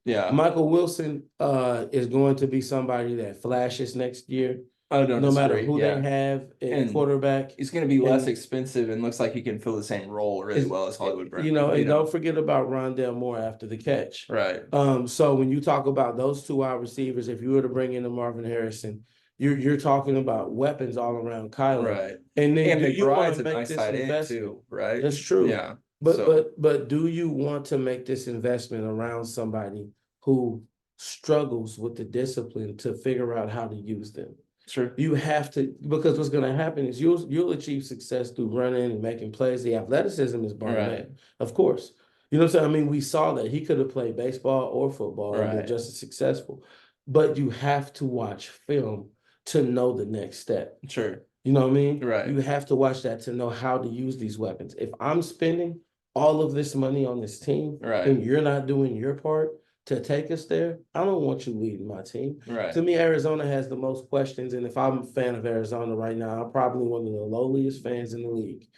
Yeah. Michael Wilson is going to be somebody that flashes next year. I don't No matter disagree. who Yeah. they have at And quarterback. He's going to be less And- expensive and looks like he can fill the same role really well as Hollywood Brown. And don't forget about Rondell Moore after the catch. Right. So when you talk about those two wide receivers, if you were to bring in a Marvin Harrison, you're talking about weapons all around Kyler. Right. And then And you want McBride's to a make nice this side end investment? too, right? That's true. Yeah. But do you want to make this investment around somebody who struggles with the discipline to figure out how to use them? Sure. You have to, because what's going to happen is you'll achieve success through running and making plays. The athleticism is born Right. in, of course. You know what I'm saying? I mean, we saw that he could have played baseball or football and been Right. just as successful. But you have to watch film to know the next step. Sure. You know what I mean? Right. You have to watch that to know how to use these weapons. If I'm spending all of this money on this team Right. and you're not doing your part to take us there, I don't want you leading my team. Right. To me, Arizona has the most questions. And if I'm a fan of Arizona right now, I'm probably one of the lowliest fans in the league.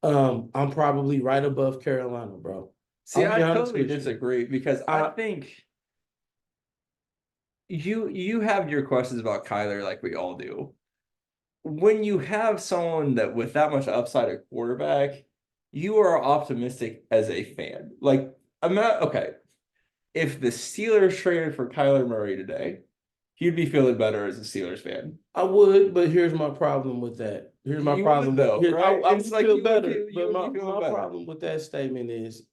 I'm probably right above Carolina, bro. See, I'll I be honest totally with you. disagree because I think you have your questions about Kyler like we all do. When you have someone that with that much upside at quarterback, you are optimistic as a fan. Like, I'm not okay. If the Steelers traded for Kyler Murray today, you'd be feeling better as a Steelers fan. I would, but here's my problem with that. Here's my You problem. would, though, right? I It's would like feel you would better. feel- you But would be feeling my better. problem with that statement is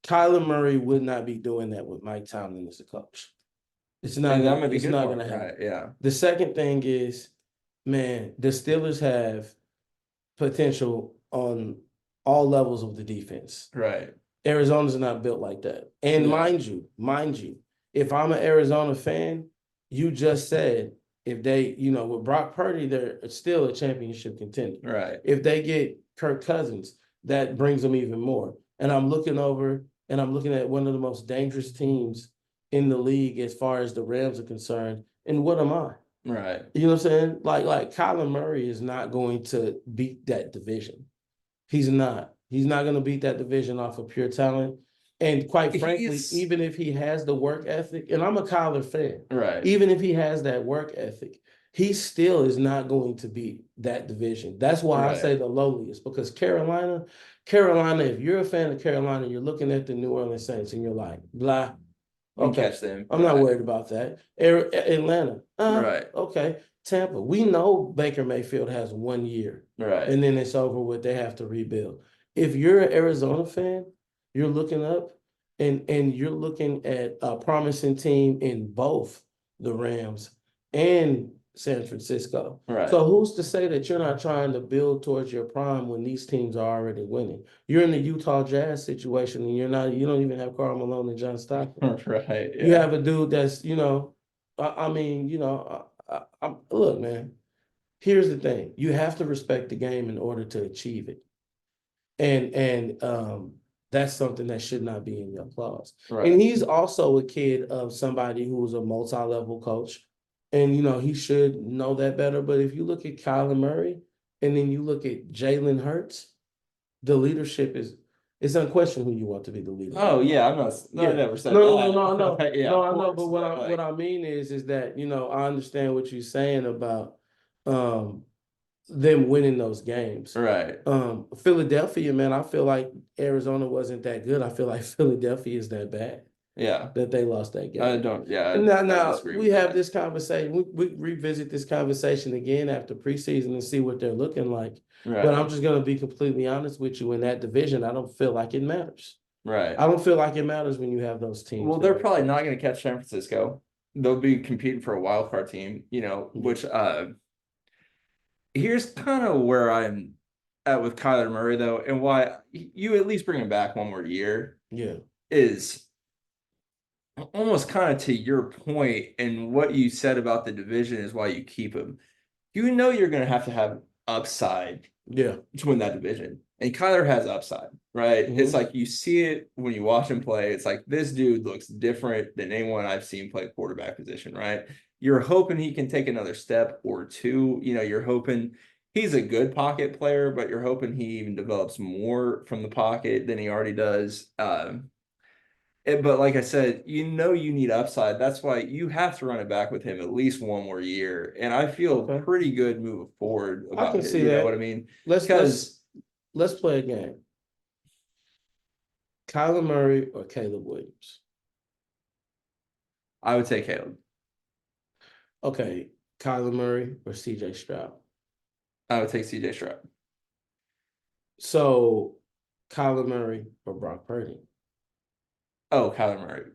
Kyler Murray would not be doing that with Mike Tomlin as a coach. It's not And that gonna, might be it's good not for gonna him, happen. right? Yeah. The second thing is, man, the Steelers have potential on all levels of the defense. Right. Arizona's not built like that. And Yeah. mind you, if I'm an Arizona fan, you just said if they, with Brock Purdy, they're still a championship contender. Right. If they get Kirk Cousins, that brings them even more. And I'm looking at one of the most dangerous teams in the league as far as the Rams are concerned. And what am I? Right. You know what I'm saying? Like Kyler Murray is not going to beat that division. He's not. He's not going to beat that division off of pure talent. And quite frankly, He's even if he has the work ethic, and I'm a Kyler fan, right, even if he has that work ethic, he still is not going to beat that division. That's why I right. say the lowliest, because Carolina, if you're a fan of Carolina, you're looking at the New Orleans Saints and you're like, blah, You can okay, catch them. I'm not Right, worried about that. Atlanta, right, okay. Tampa, we know Baker Mayfield has 1 year right, and then it's over with. They have to rebuild. If you're an Arizona fan, you're looking up and you're looking at a promising team in both the Rams and San Francisco. right. So who's to say that you're not trying to build towards your prime when these teams are already winning? You're in the Utah Jazz situation and you don't even have Karl Malone and John Stockton. Right, You yeah. have a dude that's, I mean, look, man, here's the thing. You have to respect the game in order to achieve it. And that's something that should not be in your clause. Right. And he's also a kid of somebody who was a multi-level coach. And he should know that better. But if you look at Kyler Murray and then you look at Jalen Hurts, the leadership is it's unquestioned who you want to be the leader. Oh yeah, I'm not. No, I Yeah. never said No, that. no, no, no, no. Yeah, No, of I know, course. but what But I what like, I mean is that, I understand what you're saying about um them winning those games. right. Philadelphia, man, I feel like Arizona wasn't that good. I feel like Philadelphia is that bad Yeah. that they lost that I game. don't. Yeah, And now disagree we with have that. this conversation. We revisit this conversation again after preseason and see what they're looking like. But Right. I'm just gonna be completely honest with you. In that division, I don't feel like it matters. Right. I don't feel like it matters when you have those teams Well, they're there. probably not going to catch San Francisco. They'll be competing for a wild card team. Which here's kind of where I'm at with Kyler Murray though, and why you at least bring him back one more year Yeah. is almost kind of to your point, and what you said about the division is why you keep him. You're going to have upside Yeah. to win that division. And Kyler has upside, right? It's Mhm. like you see it when you watch him play. It's like this dude looks different than anyone I've seen play quarterback position, right? You're hoping he can take another step or two. You're hoping he's a good pocket player, but you're hoping he even develops more from the pocket than he already does. But like I said, you need upside. That's why you have to run it back with him at least one more year. And I feel Okay. pretty good moving forward I about can it. see You know that. what I mean? Let's let's Because let's play a game. Kyler Murray or Caleb Williams? I would say Caleb. Okay, Kyler Murray or CJ Stroud? I would take CJ Stroud. So Kyler Murray or Brock Purdy? Oh, Kyler Murray.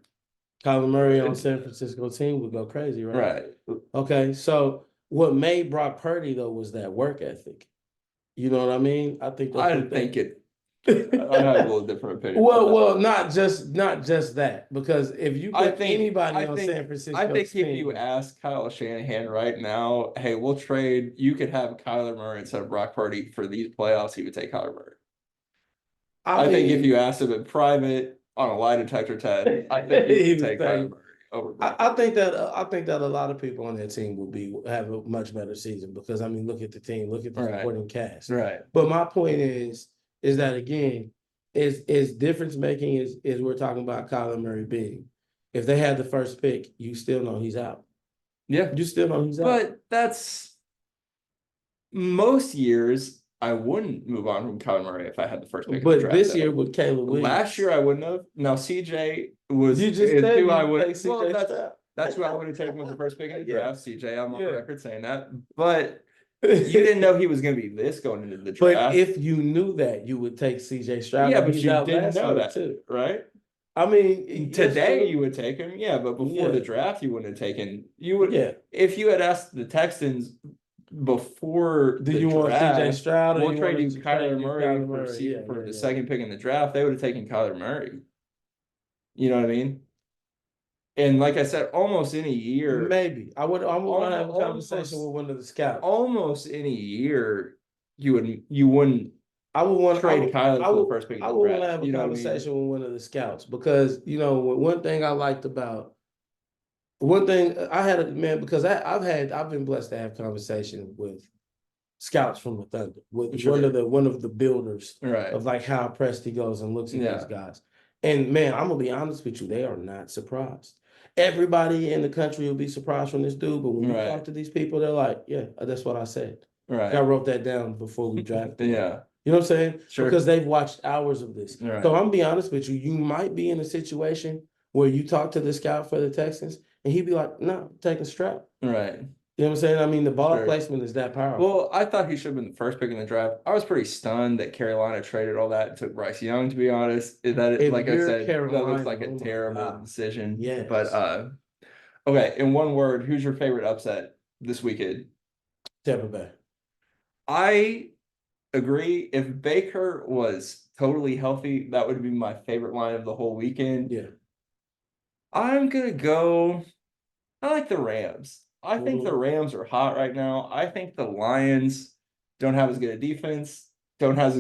Kyler Murray on San Francisco team would go crazy, right? Right. Okay, so what made Brock Purdy though was that work ethic. You know what I mean? I think that's I what think they. it. I have a little different opinion about Well, that. not just that, because if you I put think. anybody I on think. San I think Francisco's if you team, ask Kyle Shanahan right now, hey, we'll trade. You could have Kyler Murray instead of Brock Purdy for these playoffs. He would take Kyler Murray. I I think if mean, you asked him in private on a lie detector test, I think he he would was take Kyler saying. Murray over Brock I Purdy. think that a lot of people on that team will have a much better season because I mean, look at the team, look at the Right. supporting cast. Right. But my point is that again, is difference making is we're talking about Kyler Murray being. If they had the first pick, you still know he's out. Yeah. You still know he's out. But that's most years. I wouldn't move on from Kyler Murray if I had the first pick of the But draft. this year Though. with Caleb Williams, Last year I wouldn't have. Now CJ you just is said who I you would. take CJ Stroud. That's who I would have taken with the first pick of the Yeah. draft. CJ, I'm on Yeah. record saying that. But you didn't know he was going to be this going into the But draft. if you knew that, you would take CJ Stroud. Yeah, and but he's you out didn't last know year, that, too. right? I mean, Today you would take him, yeah, but before the Yeah. draft you wouldn't have taken. You would, Yeah. if you had asked the Texans before Do the you want CJ draft, Stroud or we'll you trade want you to Kyler trade you Murray Kyler for Murray? Yeah, the yeah. second pick in the draft. They would have taken Kyler Murray. You know what I mean? And like I said, almost any year, Maybe I would. I'm going to have a almost conversation with one of the scouts. almost any year, you wouldn't I would want trade Kyler I for the would. first pick in I the would want to draft. have a You know what I mean? conversation with one of the scouts because one thing I liked about one thing I had a man because I've been blessed to have conversation with scouts from the Thunder with Sure. one of the builders Right. of like how Presti goes and looks at these Yeah. guys. And man, I'm gonna be honest with you, they are not surprised. Everybody in the country will be surprised from this dude, but when you Right. talk to these people, they're like, "Yeah, that's what I said. I Right. wrote that down before we drafted him." Yeah. You know what I'm saying? Sure. Because they've watched hours of this. Right. So I'm gonna be honest with you, you might be in a situation where you talk to the scout for the Texans, and he'd be like, "No, taking Stroud." Right. You know what I'm saying? I mean, the ball Sure. placement is that powerful. Well, I thought he should have been the first pick in the draft. I was pretty stunned that Carolina traded all that and took Bryce Young, to be honest. If Like I you're said, that looks Carolina, like a oh my terrible God. decision. Yes. But okay, in one word, who's your favorite upset this weekend? Tampa Bay. I agree. If Baker was totally healthy, that would be my favorite line of the whole weekend. Yeah. I'm gonna go. I like the Rams. I think the Mhm. Rams are hot right now. I think the Lions don't have as good a defense, don't have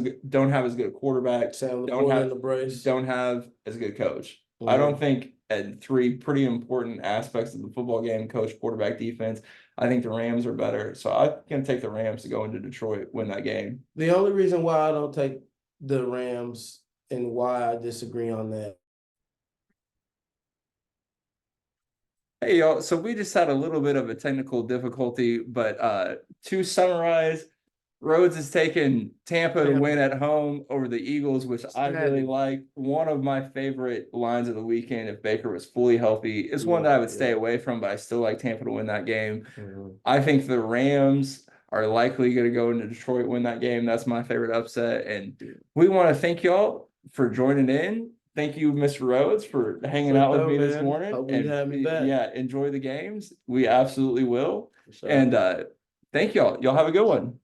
as good a quarterback, Sam don't LaPorta in have the brace. don't have as good a coach. I don't think at three pretty important aspects of the football game, coach, quarterback, defense, I think the Rams are better. So I'm gonna take the Rams to go into Detroit, win that game. The only reason why I don't take the Rams and why I disagree on that. Hey y'all, so we just had a little bit of a technical difficulty, but to summarize, Rhodes is taking Tampa to win at home over the Eagles, which I really like. One of my favorite lines of the weekend, if Baker was fully healthy, is one that I would stay away from, but I still like Tampa to win that game. I think the Rams are likely going to go into Detroit, win that game. That's my favorite upset. And we want to thank y'all for joining in. Thank you, Mr. Rhodes, for hanging out with me this morning. Hope you'd have me back. Yeah, enjoy the games. We absolutely will. Sure. And thank y'all. Y'all have a good one.